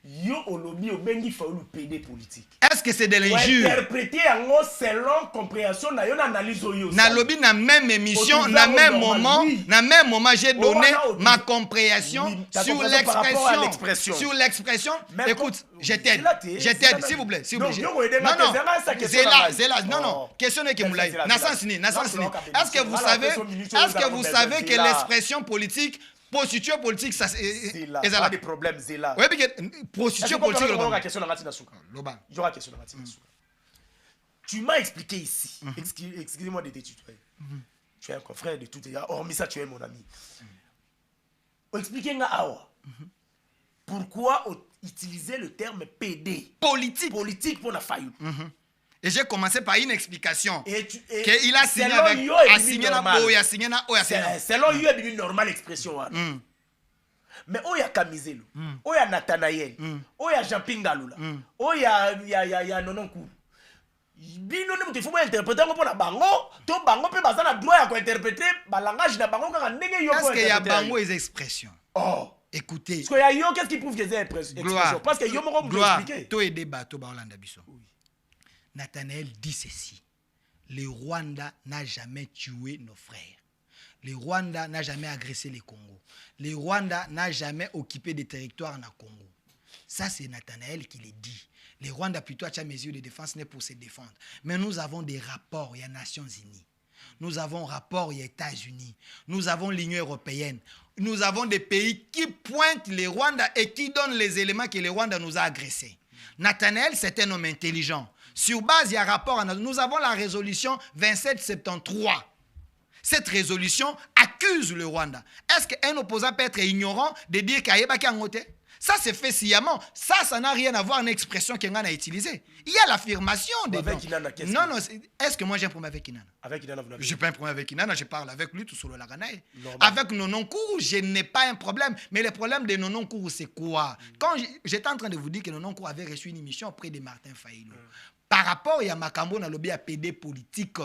Yo olobi obengi faulu PD politique. Est-ce que c'est de l'injure? Interpréter en selon compréhension na yo analyse yo. Na lobi na même émission, na même moment, j'ai donné ma compréhension sur l'expression. Sur l'expression. Écoute, je t'aide, s'il vous plaît, s'il vous plaît. Non, question est que moulay. Est-ce que vous savez que l'expression politique prostitution politique, ça c'est là. Pas de problème, c'est là. Oui, parce que prostitution politique, tu m'as expliqué ici, excusez-moi de te tutoyer. Tu es un confrère de tout, hormis ça, tu es mon ami. Expliquez-moi awa. Pourquoi utiliser le terme PD politique pour la faillite. Et j'ai commencé par une explication. Qu'il a signé avec... Selon lui, il y a une normale expression. Mais il y a Kamizelo, il y a Nathanaël, il y a Jean-Pingalula, il y a Nononkou. Bino ne faut pas interpréter pour la bango, to bango peut baser la droit à interpréter le langage de bango quand ndenge yo. Parce qu'il y a bango les expressions. Oh, écoutez. Parce qu'il y a yo qu'est-ce qui prouve que c'est expression? Parce que yo moko vous expliquer. To et débat to ba Hollande biso. Nathanaël dit ceci. Le Rwanda n'a jamais tué nos frères. Le Rwanda n'a jamais agressé les Congo. Le Rwanda n'a jamais occupé des territoires dans le Congo. Ça, c'est Nathanaël qui le dit. Le Rwanda, plutôt, a des mesures de défense n'est pour se défendre. Mais nous avons des rapports, il y a Nations Unies. Nous avons rapport, il y a États-Unis. Nous avons l'Union européenne. Nous avons des pays qui pointent le Rwanda et qui donnent les éléments que le Rwanda nous a agressés. Nathanaël, c'est un homme intelligent. Sur base, il y a rapport. Nous avons la résolution 2773. Cette résolution accuse le Rwanda. Est-ce qu'un opposant peut être ignorant de dire qu'il y a un côté? Ça, c'est fait sciemment. Ça n'a rien à voir avec une expression qu'on a utilisée. Il y a l'affirmation des avec Inana, non, est-ce que moi j'ai un problème avec Inana? Avec Inana, vous n'avez je n'ai pas un problème avec Inana, je parle avec lui tout sur le Laganaï. Avec Nononkourou, je n'ai pas un problème. Mais le problème de Nononkourou, c'est quoi? Quand j'étais en train de vous dire que Nononkourou avait reçu une émission auprès de Martin Fayulu. Par rapport à Makambo, on a lobby à PD politique.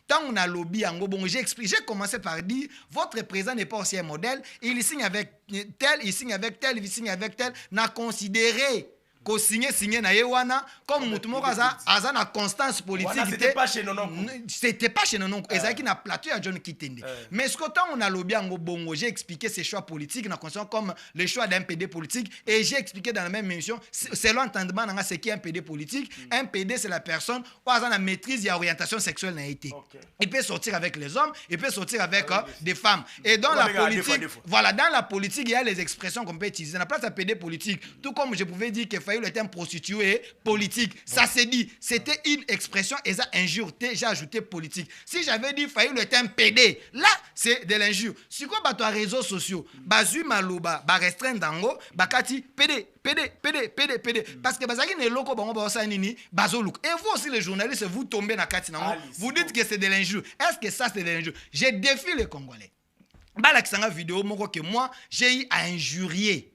Tant on a lobby en Gobon, j'ai commencé par dire, votre président n'est pas aussi un modèle, il signe avec tel, il signe avec tel, il signe avec tel, n'a considéré qu'au signé na yewana comme Moutoumou Aza na constance politique. C'était pas chez Nononkou. C'était pas chez Nononkou. Et ça qui n'a plateau à John Kitende. Mais ce que tant on a lobby en Gobon, j'ai expliqué ces choix politiques, na conscience comme les choix d'un PD politique, et j'ai expliqué dans la même émission, selon l'entendement, ce qui est un PD politique. Un PD, c'est la personne où Aza na maîtrise de l'orientation sexuelle n'a été. Il peut sortir avec les hommes, il peut sortir avec des femmes. Et dans la politique, voilà, dans la politique, il y a les expressions qu'on peut utiliser. Dans la place à PD politique, tout comme je pouvais dire que le terme prostituée politique, ça s'est dit, c'était une expression et ça injure, j'ai ajouté politique. Si j'avais dit le terme PD, là c'est de l'injure. Si quoi bah toi réseaux sociaux, bazu maloba, ba restreindre dango, bakati PD. Parce que bazaki ne loko bango ba osa nini bazoluk. Et vous aussi les journalistes, vous tombez na kati nango, vous dites que c'est de l'injure. Est-ce que ça c'est de l'injure? Je défie les Congolais. Bala kisanga vidéo moko que moi j'ai eu à injurier.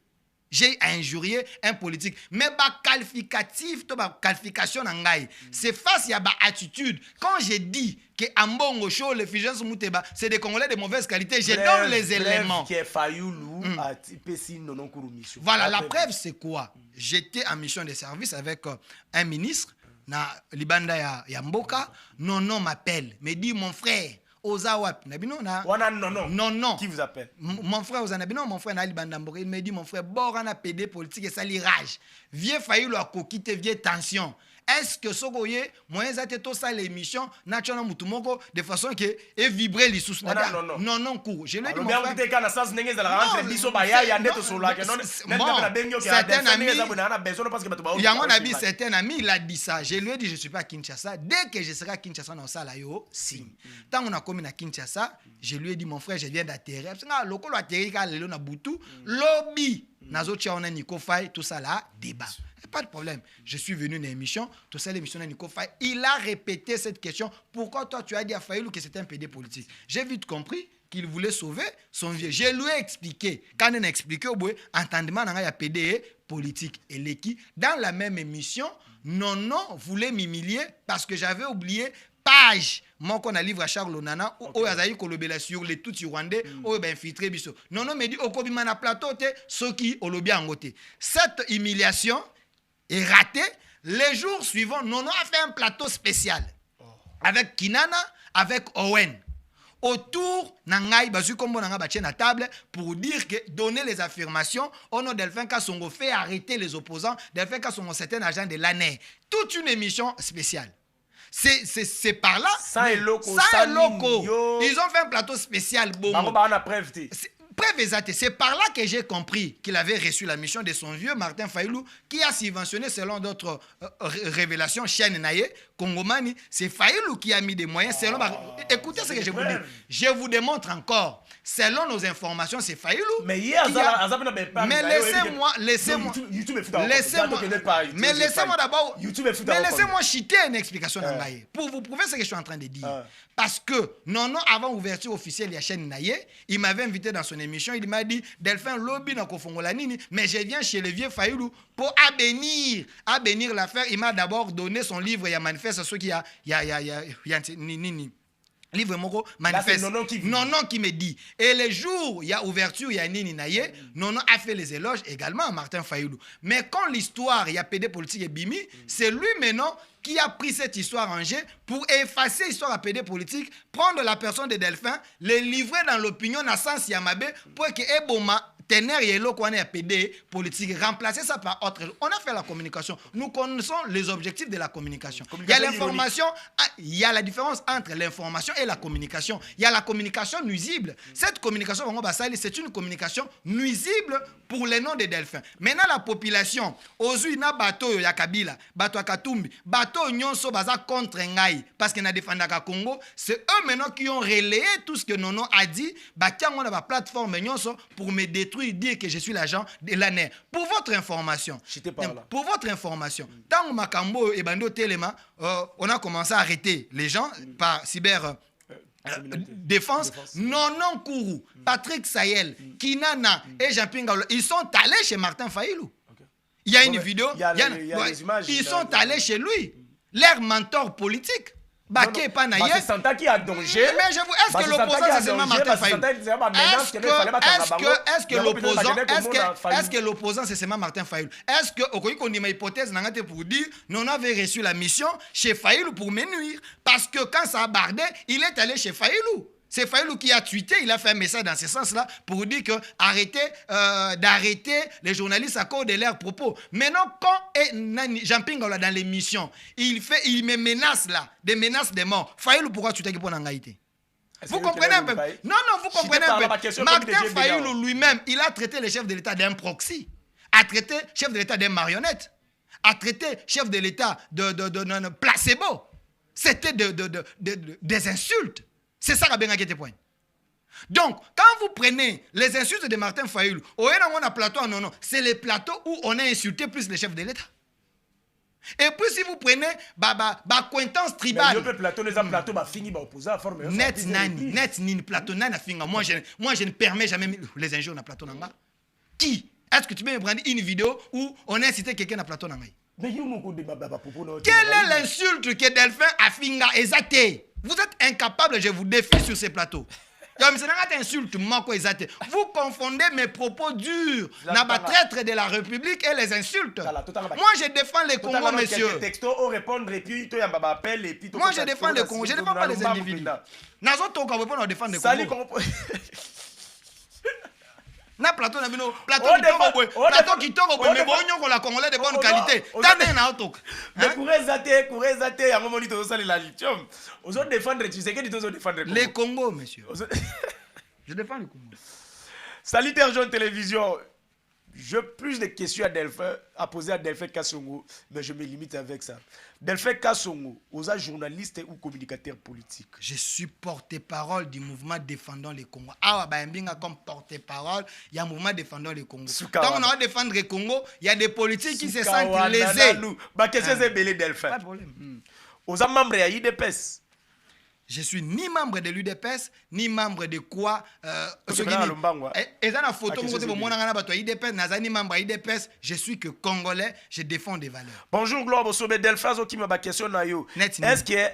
J'ai injurié un politique. Mais ma qualificatif, ma qualification, c'est face à ma attitude. Quand j'ai dit que Ambongo Show, les Fidjans Mouteba, c'est des Congolais de mauvaise qualité, je donne les éléments. Voilà, la preuve, c'est quoi? J'étais en mission de service avec un ministre, na Libanda Yamboka. Non, m'appelle, me dit mon frère. Ozawap, non. Qui vous appelle? Mon frère Ozanabino, mon frère Nali Bandamboke, il me dit mon frère, Borana PD politique et ça l'irage. Vieux failli le coquite, vieux tension. Est-ce que ce que moyen zate tout ça l'émission national mutumoko de façon que et vibrer les sous non cours. Je lui ai dit mon frère. Certains amis il a dit ça. Je lui ai dit je suis pas à Kinshasa. Dès que je serai à Kinshasa dans ça là yo signe. Tant on a commis à Kinshasa, je lui ai dit mon frère je viens d'atterrir. Parce que le colo atterrir quand le na butu lobby nazo tia on a Nico Faye tout ça là débat. pas de problème. Je suis venu dans l'émission, tout ça, l'émission de Nico Faye. Il a répété cette question. Pourquoi toi, tu as dit à Fayulu que c'était un PD politique? J'ai vite compris qu'il voulait sauver son vieux. Je lui ai expliqué. Quand on a expliqué, entendement, il y a PD politique. Et l'équipe, dans la même émission, non, voulait m'humilier parce que j'avais oublié page. Moi, qu'on a livre à Charles Onana, où Azaï Kolobela sur les tout Rwandais, où il infiltré biso. Non, mais dit, au Kobimana plateau, ce qui au lobby en côté. Cette humiliation est ratée. Les jours suivants, Nono a fait un plateau spécial avec Kinana, avec Owen. Autour, Nangaï, Basu Kombo Nanga Batien à table pour dire que donner les affirmations, au nom Delphin Kassongo fait arrêter les opposants, Delphin Kassongo c'est un agent de l'année. Toute une émission spéciale. C'est par là. Ça est loco. Ils ont fait un plateau spécial. C'est par là que j'ai compris qu'il avait reçu la mission de son vieux Martin Fayulu, qui a subventionné, selon d'autres révélations, chaîne Naye, Congomani. C'est Fayulu qui a mis des moyens. Écoutez ce que je vous dis. Je vous démontre encore. Selon nos informations, c'est Fayulu. Mais hier, mais laissez-moi d'abord. Mais laissez-moi chiter une explication Naye pour vous prouver ce que je suis en train de dire. Parce que, non, avant ouverture officielle de la chaîne Naye, il m'avait invité dans son émission, il m'a dit, Delphin Lobby na Kofongolanini, mais je viens chez le vieux Fayulu pour abénir l'affaire. Il m'a d'abord donné son livre, il y a manifeste, ce qui livre Moko manifeste. Nono qui me dit. Et les jours, il y a ouverture, il y a Nini Naye, Nono a fait les éloges également à Martin Fayulu. Mais quand l'histoire, il y a PD politique et Bimi, c'est lui maintenant qui a pris cette histoire en jeu pour effacer l'histoire à PD politique, prendre la personne de Delphin, les livrer dans l'opinion à Sens Yamabe pour que Eboma Tener et l'Okwane à PD politique, remplacer ça par autre. On a fait la communication. Nous connaissons les objectifs de la communication. Il y a l'information, il y a la différence entre l'information et la communication. Il y a la communication nuisible. Cette communication, c'est une communication nuisible pour les noms de Delphin. Maintenant, la population, Ozuina Bato Yakabila, Bato Akatumbi, Bato Nyonso Baza contre Ngai, parce qu'il y a défendu Congo, c'est eux maintenant qui ont relayé tout ce que Nono a dit, on a la plateforme Nyonso pour me détruire, dire que je suis l'agent de l'année. Pour votre information, tant Makambo et Bando Telema, on a commencé à arrêter les gens par cyber défense. Nonon Kourou, Patrick Sayel, Kinana et Jean-Pierre Ngalo, ils sont allés chez Martin Fayulu. Il y a une vidéo, ils sont allés chez lui, leur mentor politique. Baké Panaye. C'est Santa qui a danger. Mais je vous, est-ce que l'opposant c'est seulement Martin Fayulu? Est-ce que l'opposant c'est seulement Martin Fayulu? Est-ce que on a une hypothèse pour dire non, on avait reçu la mission chez Fayulu pour me nuire? Parce que quand ça a bardé, il est allé chez Fayulu. C'est Fayulu qui a tweeté, il a fait un message dans ce sens-là pour dire que d'arrêter les journalistes à cause de leurs propos. Maintenant, quand Jean-Pierre Ngalo dans l'émission, il me menace là, des menaces de mort. Fayulu, pourquoi tu t'es pour l'angaïté? Vous comprenez un peu? Non, vous comprenez un peu. Martin Fayulu lui-même, il a traité le chef de l'État d'un proxy, a traité le chef de l'État d'un marionnette, a traité le chef de l'État de placebo. C'était des insultes. C'est ça qui a été point. Donc, quand vous prenez les insultes de Martin Fayulu, on a plateau, c'est les plateaux où on a insulté plus les chefs de l'État. Et puis si vous prenez acquaintance tribale. Mais le plateau, les plateaux, fini, opposé à forme. Net nani, plateau nani, moi je ne permets jamais les injures dans plateau nanga. Qui? Est-ce que tu peux me prendre une vidéo où on a incité quelqu'un dans plateau nanga? Quelle est l'insulte que Delphin a finga exacté? Vous êtes incapable, je vous défie sur ces plateaux. Vous confondez mes propos durs, n'a traître de la République et les insultes. Moi, je défends les Congos, monsieur. Moi, je défends les Congos, je ne défends pas les individus. Nous défendre les Congos. Na plateau na bino plateau qui tombe mais bonyo ko la congolais de bonne qualité tane na auto mais courir zater ya ngomoni to sala la lithium ozo défendre tu sais que tu ozo défendre les Congo monsieur je défends le Congo. Salutaire Jeune Télévision. J'ai plus de questions à poser à Delphin Kassongo, mais je me limite avec ça. Delphin Kassongo, aux journalistes ou communicateurs politiques. Je suis porte-parole du mouvement défendant le Congo. Ah, bah, comme porte-parole, il y a un mouvement défendant le Congo. Quand on va défendre le Congo, il y a des politiques qui se sentent lésés. Ma question c'est belé Delphin. Pas de problème. Aux membres de l'IDPS. Je suis ni membre de l'UDPS, ni membre de quoi. Et dans la photo, ni membre de l'UDPS, je suis que Congolais, je défends des valeurs. Bonjour, Gloire, vous savez, Delphin, qui m'a question. Est-ce que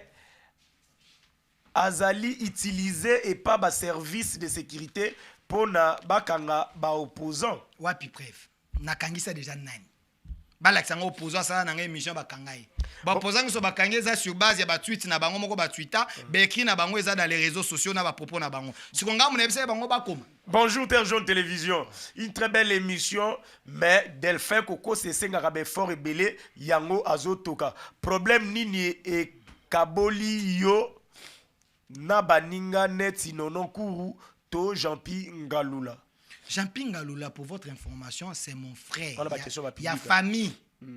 Azali utilisé et pas ba service de sécurité pour na bakanga ba opposant? Wapi bref, nakangisa déjà nani. Balakisanga opposant ça na émission bakangai. Ba opposant so bakangai ça sur base ya ba tweet na bango moko ba Twitter, ba écrit na bango eza dans les réseaux sociaux na ba propos na bango. Sikonga mon ebise bango ba koma. Bonjour Terre Jaune Télévision. Une très belle émission, mais Delphin Koko c'est sengaka be fort et belé yango azotoka. Problème nini e kaboli yo na baninga net nonon kuru to Jean-Pi Ngalula. Jean-Pi Ngalula, pour votre information, c'est mon frère. Il y a hein. famille.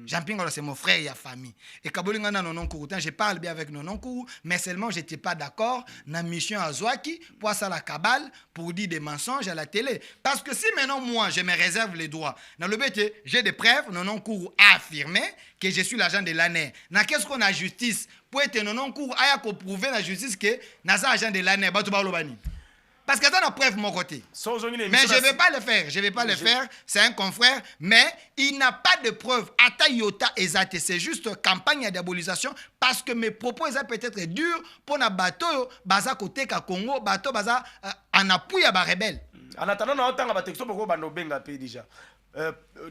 Jean-Pi Ngalula, c'est mon frère, il y a famille. Et Kaboli Ngana Nonon Kourou, je parle bien avec Nonon Kourou, mais seulement je n'étais pas d'accord dans la mission à Zouaki pour ça la cabale, pour dire des mensonges à la télé. Parce que si maintenant moi, je me réserve les droits, dans le BT, j'ai des preuves, Nonon Kourou a affirmé que je suis l'agent de l'ANER. Dans qu'est-ce qu'on a justice pour être Nonon Kourou a prouvé la justice que nous agent de l'ANER, parce que ça n'a preuve de mon côté. Mais je ne vais pas le faire. Je ne vais pas le faire. C'est un confrère. Mais il n'a pas de preuve. Ata Yota Ezate. C'est juste campagne de diabolisation. Parce que mes propos sont peut-être durs pour na bateau baza côté ka Congo. Bateau baza en appui à ba rebelle. En attendant, on a un texte pour Banobenga déjà.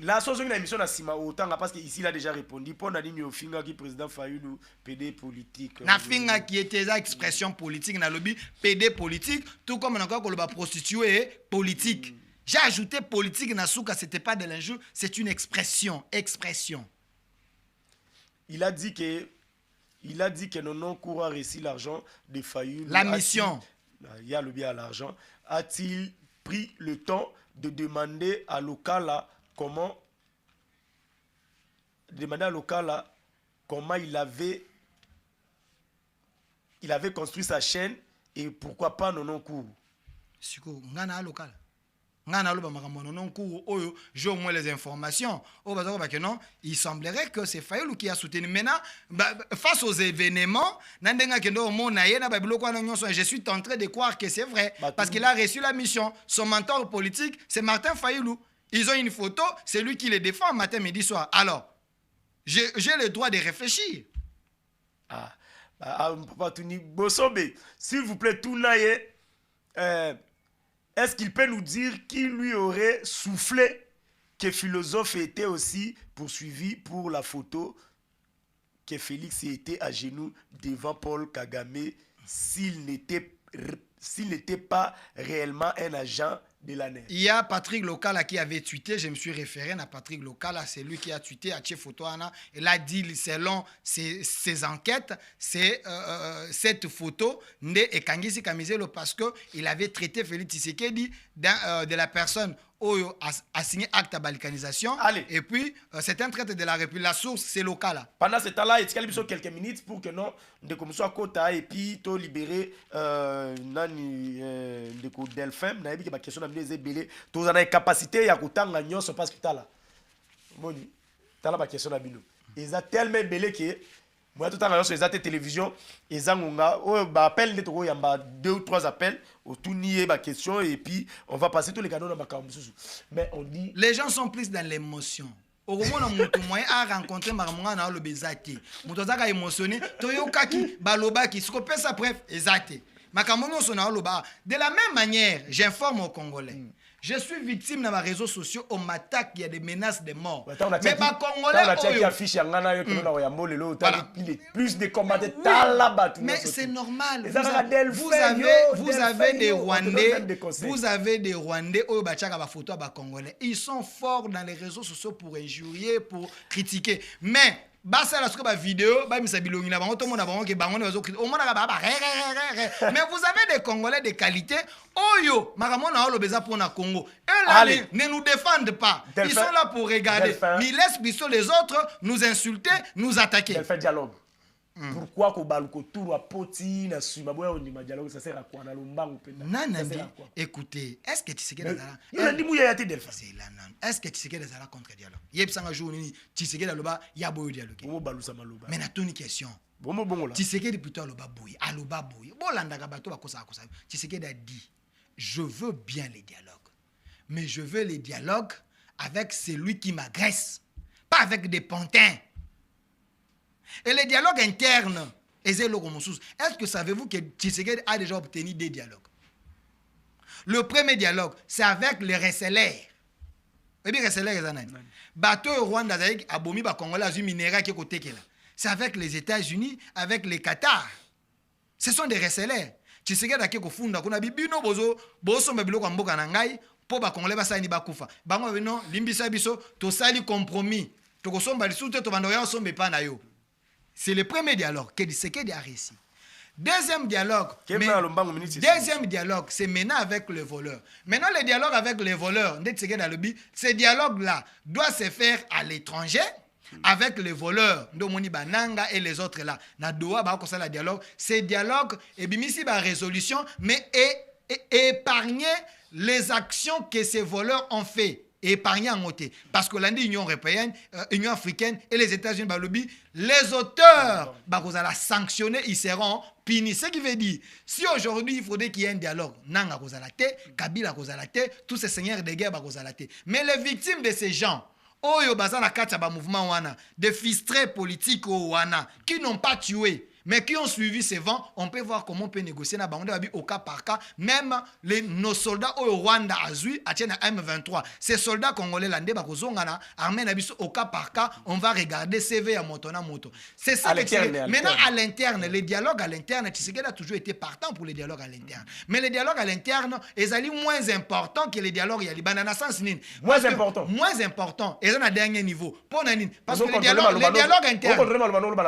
La chose de l'émission Sima autant parce qu'ici il a déjà répondu pour Nadine Ofinga qui président Fayoulou PD politique. Nafinga qui était ça expression politique na lobby PD politique tout comme encore que le prostituée politique. J'ai ajouté politique na souka, c'était pas de l'injure, c'est une expression. Il a dit que non courant a reçu l'argent de Fayoulou. La mission. Il y a le bien à l'argent. A-t-il pris le temps de demander à Lokala comment il avait construit sa chaîne et pourquoi pas Nonon Kourou. Siko ngana Lokala. Ngana lo ba makambo Nonon Kourou oyo, j'ai au moins les informations. Oh bah que non, il semblerait que c'est Fayoulou qui a soutenu. Maintenant face aux événements, nandenga kendo mona yena ba biloko na nyonso, je suis en train de croire que c'est vrai parce qu'il a reçu la mission. Son mentor politique, c'est Martin Fayoulou. Ils ont une photo, c'est lui qui les défend matin, midi, soir. Alors, j'ai le droit de réfléchir. S'il vous plaît, Tounaye, est-ce qu'il peut nous dire qui lui aurait soufflé que Philosophe était aussi poursuivi pour la photo que Félix était à genoux devant Paul Kagame s'il n'était pas réellement un agent de l'ANER. Il y a Patrick Lokala qui avait tweeté, je me suis référé à Patrick Lokala, c'est lui qui a tweeté à Photo Anna. Il a dit, selon ses enquêtes, c'est cette photo et Kangisi Kamizelo parce qu'il avait traité Félix Tshisekedi de la personne Oyo a signé acte de balkanisation. Allez. Et puis, c'est un traité de la République. La source, c'est local. Pendant ce temps-là, il y a quelques minutes pour que non, de commission à Kota et puis to libérer de Delphin. On a dit que ma question est belé. Tu as la capacité à Kota ngagnon sur parce que tu as là. Moni, tu as la question à Bino. Ils ont tellement belé que moi tout le temps sur les télévision, ils ont appel de trop, il y a 2 ou 3 appels autour nier ma question et puis on va passer tous les canaux dans ma caméra. Mais on dit les gens sont plus dans l'émotion. Au moment où on moyen a rencontré Maramanga na le bezati. Mutozaka émotionné, toyokaki balobaki, ce qu'on peut ça bref, ezate. Makamongo sona loba. De la même manière, j'informe aux Congolais. Je suis victime dans mes réseaux sociaux, on m'attaque, il y a des menaces de mort. Mais ma Congolais, plus de combattants. Mais c'est normal. Vous avez des Rwandais, ils sont forts dans les réseaux sociaux pour injurier, pour critiquer. Mais basa la suka vidéo ba misa bilongi na bango to mona bango ke bango ne bazo o mona ba mais vous avez des Congolais de qualité oyo makamona olo beza pour na Congo et là ne nous défendent pas. Ils sont là pour regarder, ils laissent plutôt les autres nous insulter, nous attaquer. Elle fait dialogue. Pourquoi ko baluko tour a poti na suma boya on ma dialogue ça sert à quoi na lombango penda. Nanandi, écoutez, est-ce que tu sais que Nazala il a dit mouya ya te Delphin. C'est là non. Est-ce que tu sais que Nazala contre dialogue? Yeb sanga jour ni tu sais que loba ya boyo dialogue. Bomo balusa maloba. Mais na toni question. Bomo bongo là. Tu sais que plutôt loba boy, aloba boy. Bolanda ga bato ba kosa kosa. Tu sais que a dit je veux bien les dialogues. Mais je veux les dialogues avec celui qui m'agresse, pas avec des pantins. Et les dialogues internes, est-ce que savez-vous que Tshisekedi a déjà obtenu des dialogues? Le premier dialogue, c'est avec les receleurs. Et bien, receleurs, bateau Rwanda, abomi ba Congolais, azu minéra qui est côté là. C'est avec les États-Unis, avec les Qatar. Ce sont des receleurs. Tshisekedi a keko funda kuna bibino bozo mbabilo kwa mboka na ngai po ba Congolais ba sani ba kufa. Bango bino limbisa biso to sali compromis. To kosomba lisute to bandoya sombe pa na yo. C'est le premier dialogue que Tshisekedi a réussi. Deuxième dialogue, c'est maintenant avec le voleur. Maintenant, le dialogue avec les voleurs, ce dialogue-là doit se faire à l'étranger avec les voleurs, Ndomoni Bananga et les autres là. Nadoa ba kosa la dialogue, ce dialogue et bimisi ba résolution, mais épargner les actions que ces voleurs ont fait. Épargner en côté. Parce que l'Union européenne, l'Union africaine et les États-Unis, les auteurs, la sanctionner, ils seront punis. Ce qui veut dire, si aujourd'hui il faudrait qu'il y ait un dialogue, Nanga Kozalate, Kabila Kozalate, tous ces seigneurs de guerre Kozalate. Mais les victimes de ces gens, Oyo Bazana Kataba mouvement Wana, des fistrés politiques Wana, qui n'ont pas tué, mais qui ont suivi ces vents, on peut voir comment on peut négocier au cas par cas. Même nos soldats au Rwanda Azui, à M23, ces soldats congolais landais, armés au cas par cas, on va regarder CV à Motona Moto. C'est ça. Maintenant, à l'interne, les dialogues à l'interne, Tshisekedi a toujours été partant pour les dialogues à l'interne. Mais les dialogues à l'interne, ils allaient moins importants que les dialogues à Liban. Moins important. Moins important. Ils sont à dernier niveau. Parce que les dialogues internes,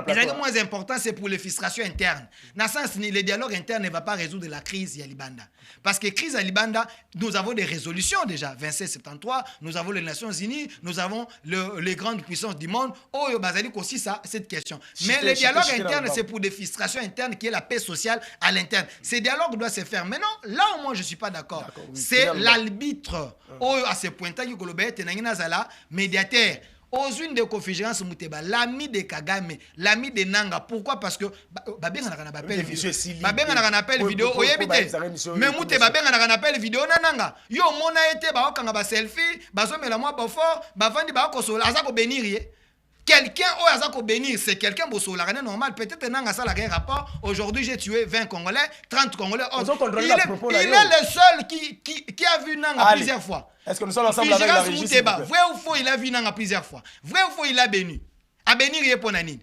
ils allaient moins importants, c'est pour les frustration interne. Dans le sens, le dialogue interne ne va pas résoudre la crise à Libanda. Parce que crise à Libanda, nous avons des résolutions déjà. 27-73, nous avons les Nations Unies, nous avons les grandes puissances du monde. Oh, Bazali aussi ça, cette question. Mais le dialogue interne, c'est pour des frustrations internes qui est la paix sociale à l'interne. Ces dialogues doivent se faire. Maintenant, là où moi je ne suis pas d'accord, c'est l'arbitre. Oh, à ce point-là, médiateur. Aux unes de conférences Mouteba, l'ami de Kagame, l'ami de Nanga. Pourquoi? Parce que Babenga n'a appel vidéo. Babenga n'a appel vidéo. Mais Mouteba Babenga n'a appel vidéo Nanga. Yo mona été ba okanga ba selfie, ba so mela moi ba fort, ba vandi ba ko sola azako bénir. Quelqu'un ou azako bénir, c'est quelqu'un bosso la normal. Peut-être Nanga ça la rapport. Aujourd'hui j'ai tué 20 Congolais, 30 Congolais. Il est le seul qui a vu Nanga plusieurs fois. Est-ce que nous sommes ensemble avec la régie? Vrai ou faux, il a vu Nanga plusieurs fois. Vrai ou faux, il a béni. A bénir il est pour Nanine.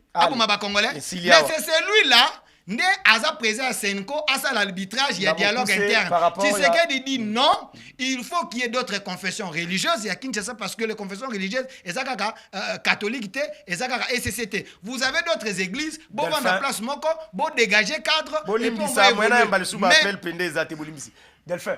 Congolais. Mais c'est celui-là. Né Aza présent à Senko, à ça l'arbitrage, il y a dialogue interne. Tshisekedi dit non, il faut qu'il y ait d'autres confessions religieuses. Il y a Kinshasa parce que les confessions religieuses, catholiques, et SCCT. Vous avez d'autres églises, bon vendre la place moko, bon dégager cadre. Delphin,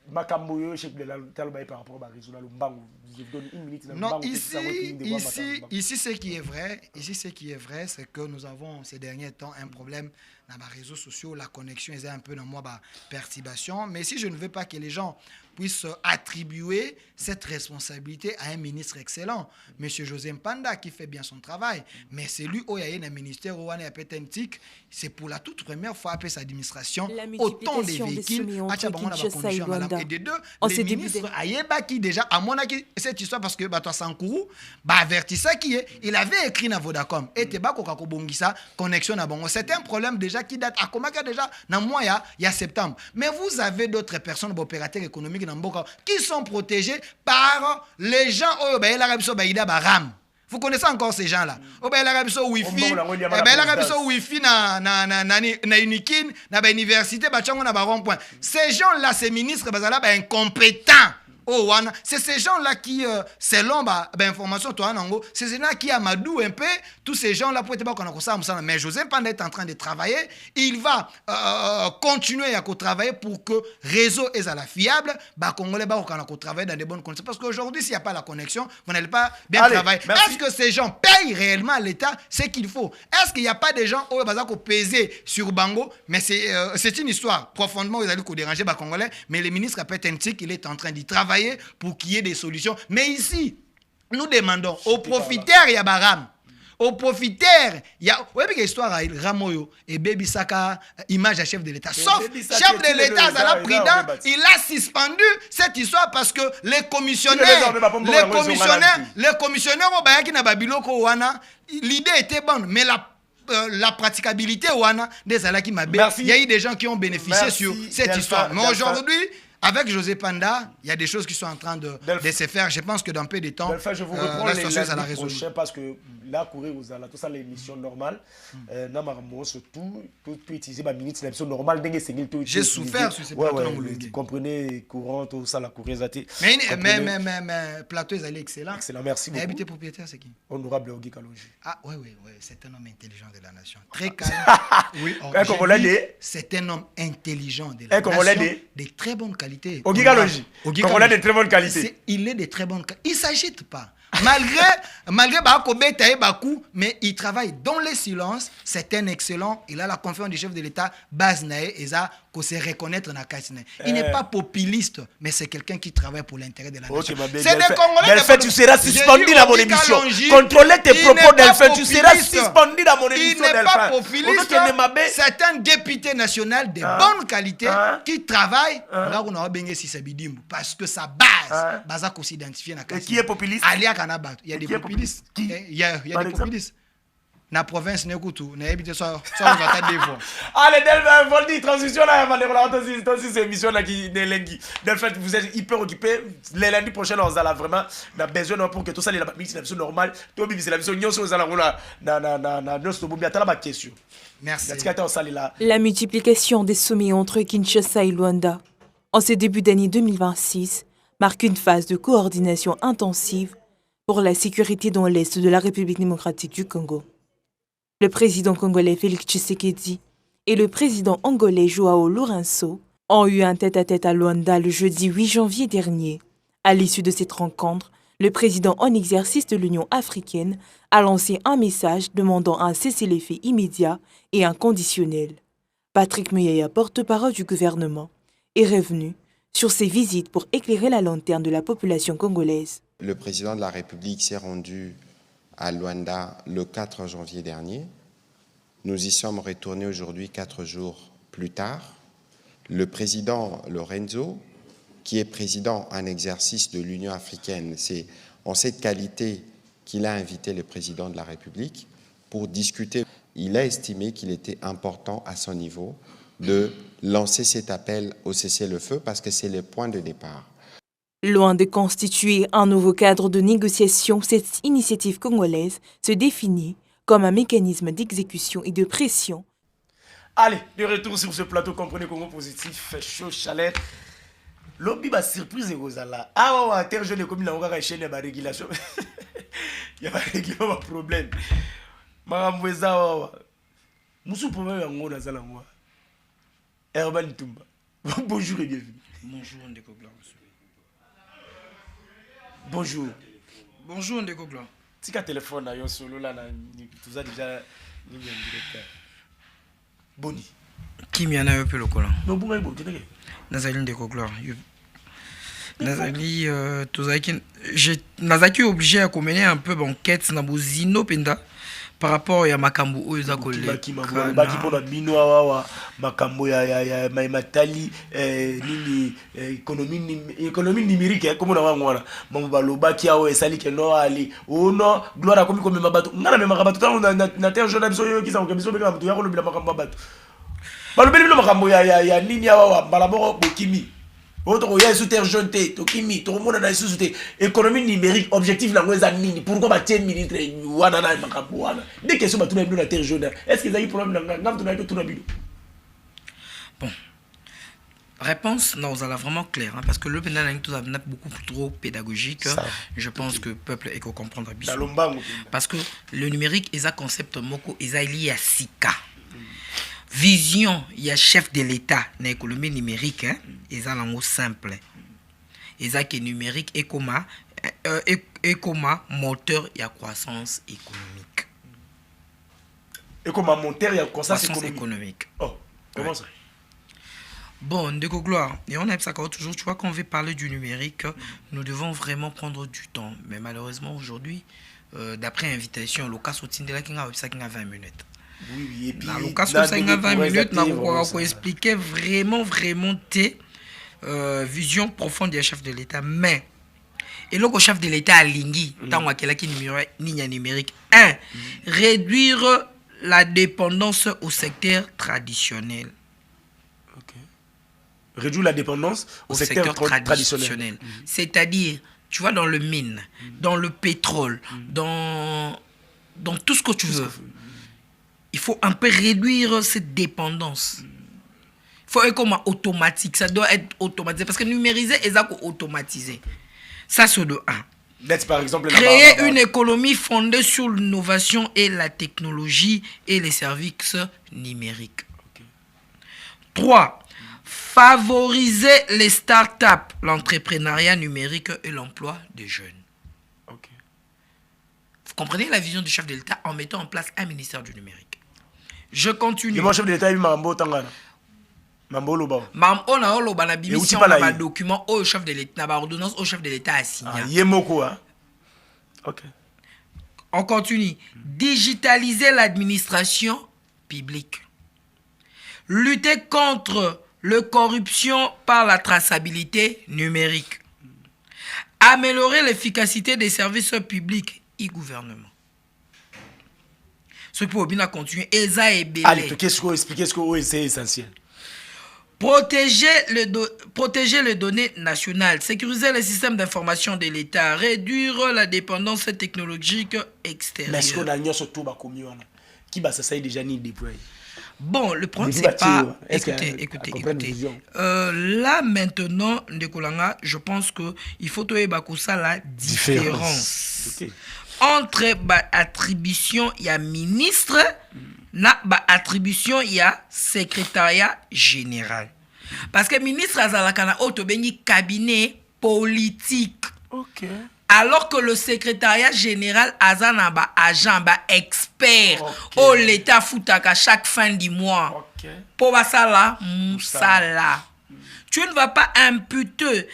Makamboyo, chef de la Talobaye par rapport à Rizula Lumbango. Je donne une minute. Non, ici, ce qui est vrai, c'est que nous avons ces derniers temps un problème dans les réseaux sociaux. La connexion est un peu dans moi, perturbation. Mais si je ne veux pas que les gens puissent attribuer cette responsabilité à un ministre excellent, M. José Mpanda, qui fait bien son travail. Mais c'est lui, il y a un ministère, c'est pour la toute première fois après sa administration, autant de véhicules, et de deux, les ministres, qui déjà, à mon avis, cette histoire, parce que Sankourou, avertissait qui est, il avait écrit dans Vodacom, et connexion à Bongo. C'est un problème déjà qui date à Komaka déjà, dans le mois, il y a septembre. Mais vous avez d'autres personnes, opérateurs économiques, qui sont protégés par les gens vous connaissez encore ces gens-là. Wifi, Wifi na Unikin, na université, na rond-point. Ces gens-là, ces ministres, incompétents. Oh, wana. C'est ces gens-là qui, selon l'information, c'est ces gens qui amadou un peu tous ces gens-là pour être qu'on a ça. Mais Joseph Panda est en train de travailler. Il va continuer à travailler pour que le réseau est à la fiable. Congolais va travailler dans des bonnes conditions. Parce qu'aujourd'hui, s'il n'y a pas la connexion, vous n'allez pas bien travailler. Est-ce que ces gens payent réellement à l'État ce qu'il faut? Est-ce qu'il n'y a pas des gens qui ont pesé sur Bango? Mais c'est une histoire profondément ils allaient déranger les Congolais. Mais le ministre Apetentik, il est en train d'y travailler pour qu'il y ait des solutions. Mais ici, nous demandons aux profiteurs, il y a Baram. Aux profiteurs, il y a une histoire à Ramoyo et Baby Saka, image à chef de l'État. Sauf chef de l'État, il a suspendu cette histoire parce que les commissionnaires, l'idée était bonne, mais la praticabilité, il y a eu des gens qui ont bénéficié sur cette histoire. Mais aujourd'hui, avec José Panda, il y a des choses qui sont en train de se faire. Je pense que dans peu de temps, je vous reprends les lundis prochains parce que là, courir aux alas, tout ça, l'émission normale. Surtout, tout utiliser ma minute, c'est l'émission normale. J'ai souffert sur ces plateaux. Vous comprenez, courant, tout ça, la courir zaté. Mais plateau, ils allaient excellent. Excellent, merci beaucoup. Habité propriétaire, c'est qui? Honorable Ogi Kalonji. Ah, oui, c'est un homme intelligent de la nation. Très calme. Oui, c'est un homme intelligent de la nation. De très bonne qualité. Ogi Kalonji. Congolais de très bonne qualité. Il est de très bonne qualité. Il ne s'agite pas. Malgré Bakou, mais il travaille dans le silence. C'est un excellent. Il a la confiance du chef de l'État, Baznae, et ça, qu'on sait reconnaître dans la Kassine. Il n'est pas populiste, mais c'est quelqu'un qui travaille pour l'intérêt de la nation. C'est des Congolais. Delphin, tu seras suspendu dans mon émission. Contrôlez tes propos, Delphin. Tu seras suspendu dans mon émission. Il n'est pas populiste. C'est un député national de bonne qualité qui travaille. Là, on a bien si c'est Bidimbo. Parce que sa base, Baza qu'on s'identifie dans la Kassine. Qui est populiste? Il y a des populistes. Il y a des populistes. La province n'est pas tout. Allez, Delphin, Voldi, transition là, dans cette émission là qui est lundi. Delphin, vous êtes hyper occupé. Les lundis prochains, on a vraiment besoin pour que tout ça, c'est la mission normale. Tout c'est la mission, nous allons la question. Merci. La multiplication des sommets entre Kinshasa et Luanda en ce début d'année 2026 marque une phase de coordination intensive pour la sécurité dans l'est de la République démocratique du Congo. Le président congolais Félix Tshisekedi et le président angolais Joao Lourenço ont eu un tête-à-tête à Luanda le jeudi 8 janvier dernier. À l'issue de cette rencontre, le président en exercice de l'Union africaine a lancé un message demandant un cessez-le-feu immédiat et inconditionnel. Patrick Muyaya, porte-parole du gouvernement, est revenu sur ses visites pour éclairer la lanterne de la population congolaise. Le président de la République s'est rendu à Luanda le 4 janvier dernier. Nous y sommes retournés aujourd'hui 4 jours plus tard. Le président Lorenzo, qui est président en exercice de l'Union africaine, c'est en cette qualité qu'il a invité le président de la République pour discuter. Il a estimé qu'il était important à son niveau de lancer cet appel au cessez-le-feu parce que c'est le point de départ. Loin de constituer un nouveau cadre de négociation, cette initiative congolaise se définit comme un mécanisme d'exécution et de pression. Allez, de retour sur ce plateau, comprenez Congo Positif, chaud, chaleur. L'objet va surprise et Rosala. Ah ouais, terre jeune comme il a encore chaîne de régulation. Il y a pas de problème. Maramweza wa. Musu problème en gros dans la loi. Herman Tumba. Bonjour et bienvenue. Bonjour Ndeko Gloire. Bonjour. Bonjour Ndeko Gloire. Tika téléphone na yo solo là tout ça déjà ni bien directeur. Boni. Qui m'y en a un peu le collant. Non bon bon, tu sais. Nazali Ndeko Gloire. Nazali Nazaki obligé à mener un peu banquette na bozino penda par rapport à makambo oza kolé. Baki pona bino wa makambo ya matali nini économie numérique comme on a ngwana mambo balobaki awo esali ke no ali ono gloire comme comme mabato ngana me mabato na terre jaune biso yo kisa ko biso beka mutu ya ko lobila makambo bato balobeli bilo makambo ya nini awa balaboro bokimi autre ya sous terre jaune te tokimi to mona na sous te économie numérique objectif la ngweza nini pourquoi ba 10 ministre wana na makambo wana des questions ba tout na terre jaune est-ce que ça y problème na ngam to na to na bido bon Réponse, non, ça l'a vraiment clair, hein, parce que le pénal est beaucoup trop pédagogique. Ça, je pense que le peuple est comprendre bien. Dalombango. Parce que le numérique, il y a concept moko, il y a lié à Sika. Vision, il y a chef de l'État dans l'économie numérique, hein, il y a un mot simple. Il y a que numérique et comme moteur, il y a croissance économique. Et comme un moteur, il y a croissance économique. Oh, comment ça? Bon, Ndeko Gloire, et on aime ça toujours, tu vois, quand on veut parler du numérique, nous devons vraiment prendre du temps. Mais malheureusement, aujourd'hui, d'après invitation, le cas de la qui a 20 minutes. Oui, et puis... Le cas de 20 minutes, on va expliquer vraiment tes visions profondes du chef de l'État. Mais, et le chef de l'État a lingui, tant qu'il y a numérique. 1. Réduire la dépendance au secteur traditionnel. Réduire la dépendance au secteur traditionnel. C'est-à-dire, tu vois, dans le mine, dans le pétrole, dans tout ce que tu veux, il faut un peu réduire cette dépendance. Il faut être comme automatique, ça doit être automatisé. Parce que numériser, c'est automatisé. Ça, c'est de 1. Par exemple, créer une économie fondée sur l'innovation et la technologie et les services numériques. 3. Favoriser les startups, l'entrepreneuriat numérique et l'emploi des jeunes. Vous comprenez la vision du chef de l'État en mettant en place un ministère du numérique. Je continue. Le chef de l'État, il m'a Tangana. Mambo Loba. On a un mission, on a un document au chef de l'État, ordonnance au chef de l'État a signé. Yemoko, hein? Ok. On continue. Digitaliser l'administration publique. Lutter contre la corruption par la traçabilité numérique. Améliorer l'efficacité des services publics et gouvernement. Ce qui peut bien continuer. Allez, qu'est-ce qu'on explique? Ce que c'est essentiel. Protéger les données nationales, sécuriser les systèmes d'information de l'État, réduire la dépendance technologique extérieure. Mais est-ce qu'on a surtout qui va s'essayer déjà ni déployer? Bon, le problème c'est pas... Écoutez. Là maintenant, Ndekolanga, je pense qu'il faut ça la différence. Okay. Entre attribution, il y a ministre, attribution, il y a secrétariat général. Parce que ministre Azalakana Otobeni cabinet politique. Ok. Alors que le secrétariat général Azanaba agent expert au l'État foutaka chaque fin du mois. Pour ça là, moussala. Tu ne vas pas imputer,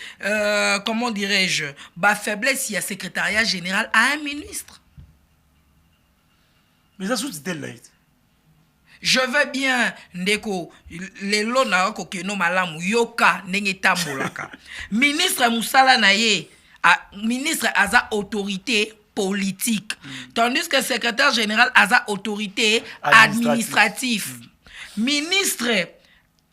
comment dirais-je, faiblesse il y a secrétariat général à un ministre. Mais ça sous-titre là. Je veux bien, Ndeko, les lots na kokeno malamu yoka nengeta molaka. Ministre Moussala naye. Ministre a autorité politique, tandis que secrétaire général a autorité administrative. Ministre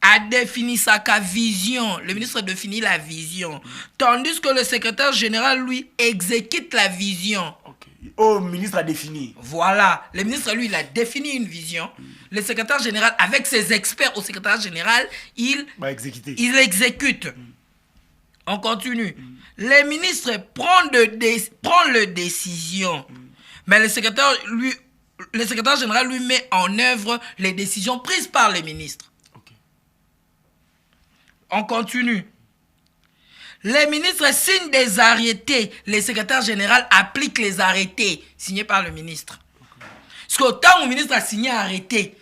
a défini sa vision, le ministre définit la vision, tandis que le secrétaire général, lui, exécute la vision. Oh, le ministre a défini. Voilà, le ministre, lui, il a défini une vision. Le secrétaire général, avec ses experts au secrétaire général, il exécute. On continue. Les ministres prennent les décisions. Mais le secrétaire général lui met en œuvre les décisions prises par les ministres. On continue. Les ministres signent des arrêtés. Les secrétaires généraux appliquent les arrêtés signés par le ministre. Parce que tant le ministre a signé un arrêté,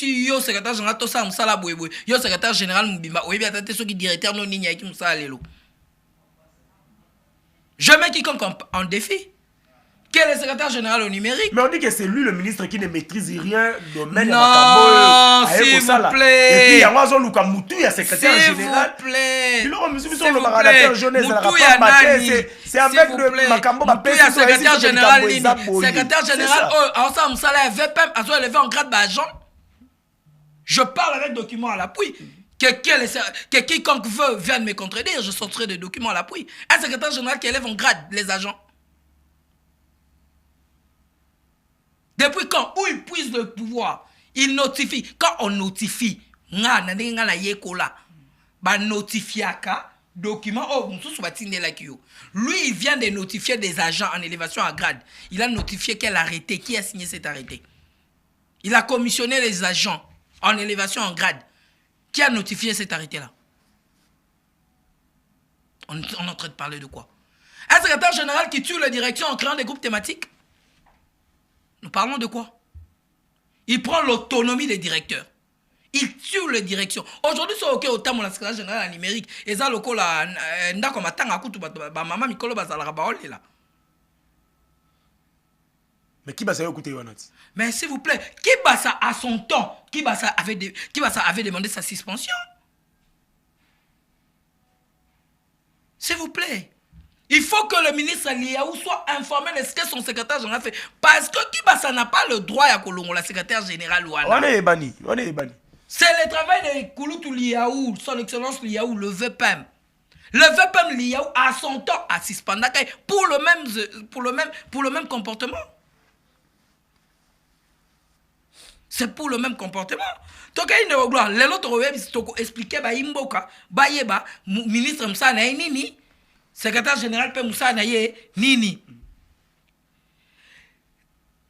yo secrétaire général to sa musala boyeboy, yo secrétaire général Mbimba, oyebi atate so ki directeur non ninya ki musala lelo. Je mets quiconque en défi. Quel est le secrétaire général au numérique? Mais on dit que c'est lui le ministre qui ne maîtrise rien domaine. Non, s'il vous plaît. Et puis il y a Wazo Luka Moutou, il y a secrétaire général. S'il vous plaît. C'est avec le Makambo. Moutou, il y a secrétaire général. Secrétaire général, ensemble, ça l'a VPM, à soi levé en grade d'agent. Je parle avec document à l'appui. Que quiconque veut vienne me contredire, je sortirai des documents à l'appui. Un secrétaire général qui élève en grade les agents. Depuis quand, où il puise le pouvoir, il notifie. Quand on notifie, bah notifiaka document oh lui il vient de notifier des agents en élévation à grade. Il a notifié quel arrêté, qui a signé cet arrêté. Il a commissionné les agents en élévation en grade. Qui a notifié cet arrêté là? On est en train de parler de quoi? Un secrétaire général qui tue la direction en créant des groupes thématiques? Nous parlons de quoi? Il prend l'autonomie des directeurs. Il tue les directions. Aujourd'hui, c'est ok au terme la secrétaire générale en numérique. Et ça, le coup là, ndako matanga kutu maman mikolo bazala baole là. Mais qui va ça écouter Wanat? Mais s'il vous plaît, qui va ça à son temps? Qui va ça avait demandé sa suspension? S'il vous plaît. Il faut que le ministre Liaou soit informé de ce que son secrétaire général fait. Parce que Kibasa n'a pas le droit à Kolongo, la secrétaire générale Ouana. On est bani. C'est le travail de Kouloutou Liaou, son excellence Liaou, le VPM. Le VPM Liaou a son temps à suspendre pour le même comportement. C'est pour le même comportement. Donc, il y a une gloire. Les autres expliquer bah imboka, bah yeba, ministre Moussa na nini, secrétaire général pe Moussa na nini.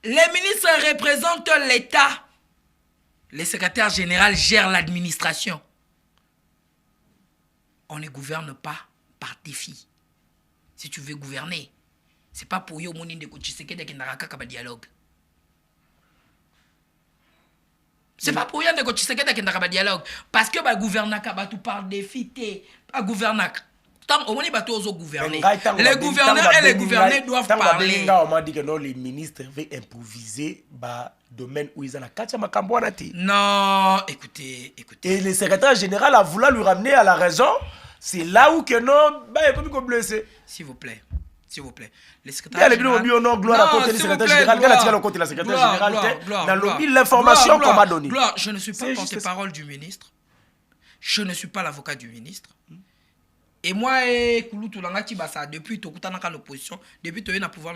Les ministres représentent l'État. Les secrétaires généraux gèrent l'administration. On ne gouverne pas par défi. Si tu veux gouverner, c'est pas pour yo moni de Tshisekedi qui n'a pas dialogue. C'est pas pour rien que Tshisekedi qui n'a pas dialogue. Parce que le gouvernement tout par défi, pas gouvernement. Tant au moins ils gouverner. Les gouverneurs et les gouvernés doivent parler. On m'a dit que non, les ministres veulent improviser le domaine où ils ont la carte. Non, écoutez. Et le secrétaire général a voulu lui ramener à la raison. C'est là où que non, il est comme blessé. S'il vous plaît. Le secrétaire général. L'information qu'on m'a donnée. Je ne suis pas porte-parole du ministre. Je ne suis pas l'avocat du ministre. Et moi, Kouloutou Langati Bassa, depuis que tu es en opposition, depuis que tu es dans le pouvoir,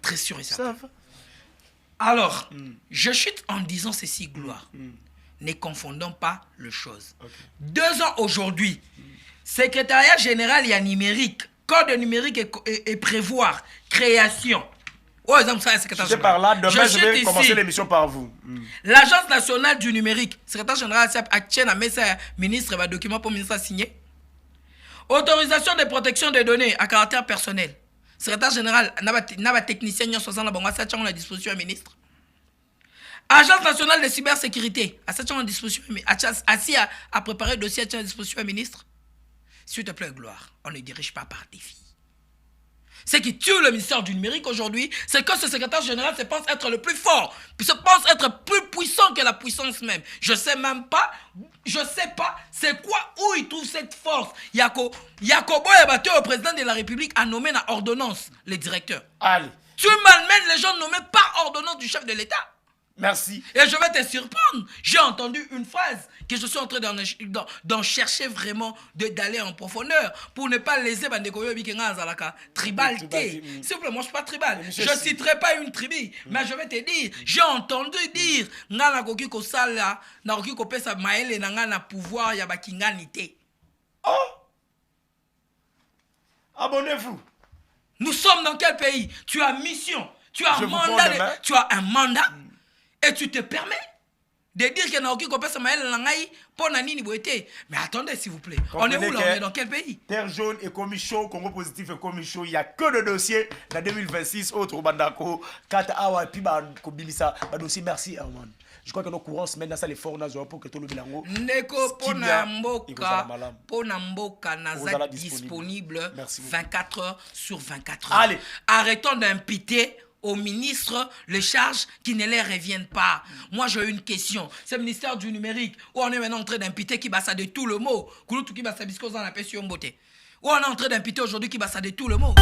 très sûr et certain. Alors, je chute en disant ceci, gloire. Ne confondons pas les choses. 2 ans aujourd'hui, secrétariat général et numérique, code numérique et prévoir, création. C'est par là, demain je vais commencer l'émission par vous. L'Agence nationale du numérique, secrétaire général a mis un ministre un document pour le ministre signer. Autorisation de protection des données à caractère personnel. Secrétaire général n'a pas technicien ni 60 à la disposition du ministre. Agence nationale de cybersécurité à la disposition assis à préparer le dossier à la disposition du ministre. S'il te plaît, gloire, on ne dirige pas par défi. Ce qui tue le ministère du numérique aujourd'hui, c'est que ce secrétaire général se pense être le plus fort, se pense être plus puissant que la puissance même. Je sais pas, c'est quoi, où il trouve cette force. Yakobo Yabaté, au président de la République, a nommé en ordonnance les directeurs. Allez. Tu malmènes les gens nommés par ordonnance du chef de l'État. Merci. Et je vais te surprendre. J'ai entendu une phrase que je suis en train d'en chercher vraiment, d'aller en profondeur pour ne pas léser Bandekoyo Bikenga Zalaka. Tribalité. S'il vous plaît, moi je ne suis pas tribal. Je ne citerai pas une tribu, mais je vais te dire, j'ai entendu dire Nana Koki Kosala, Naroki Kopesa Maele Nangana pouvoir Yabakinganité. Oh! Abonnez-vous. Nous sommes dans quel pays? Tu as mission, tu as un mandat. Et tu te permets de dire que Naoki Kopesa Maël Langaï pour Nanini Boete. Mais attendez, s'il vous plaît. On est où là? On est dans quel pays? Terre jaune et commission, Congo positif et commission. Il n'y a que de dossiers dans 2026. Autre Bandako, Kata Awa, et puis Kobilisa. Dossier, merci, Armand. Je crois que nos courants se mettent dans ça les forts pour que tout le bilango. Neko Ponamboka Naza disponible 24 heures sur 24 heures. Allez. Arrêtons d'imputer au ministre les charges qui ne les reviennent pas. Moi, j'ai une question. C'est le ministère du numérique où on est maintenant en train d'imputer qui bassa de tout le mot. Kouloutou qui bassa bisco dans la pêche sur beauté. Où on est en train d'imputer aujourd'hui qui bassa de tout le mot.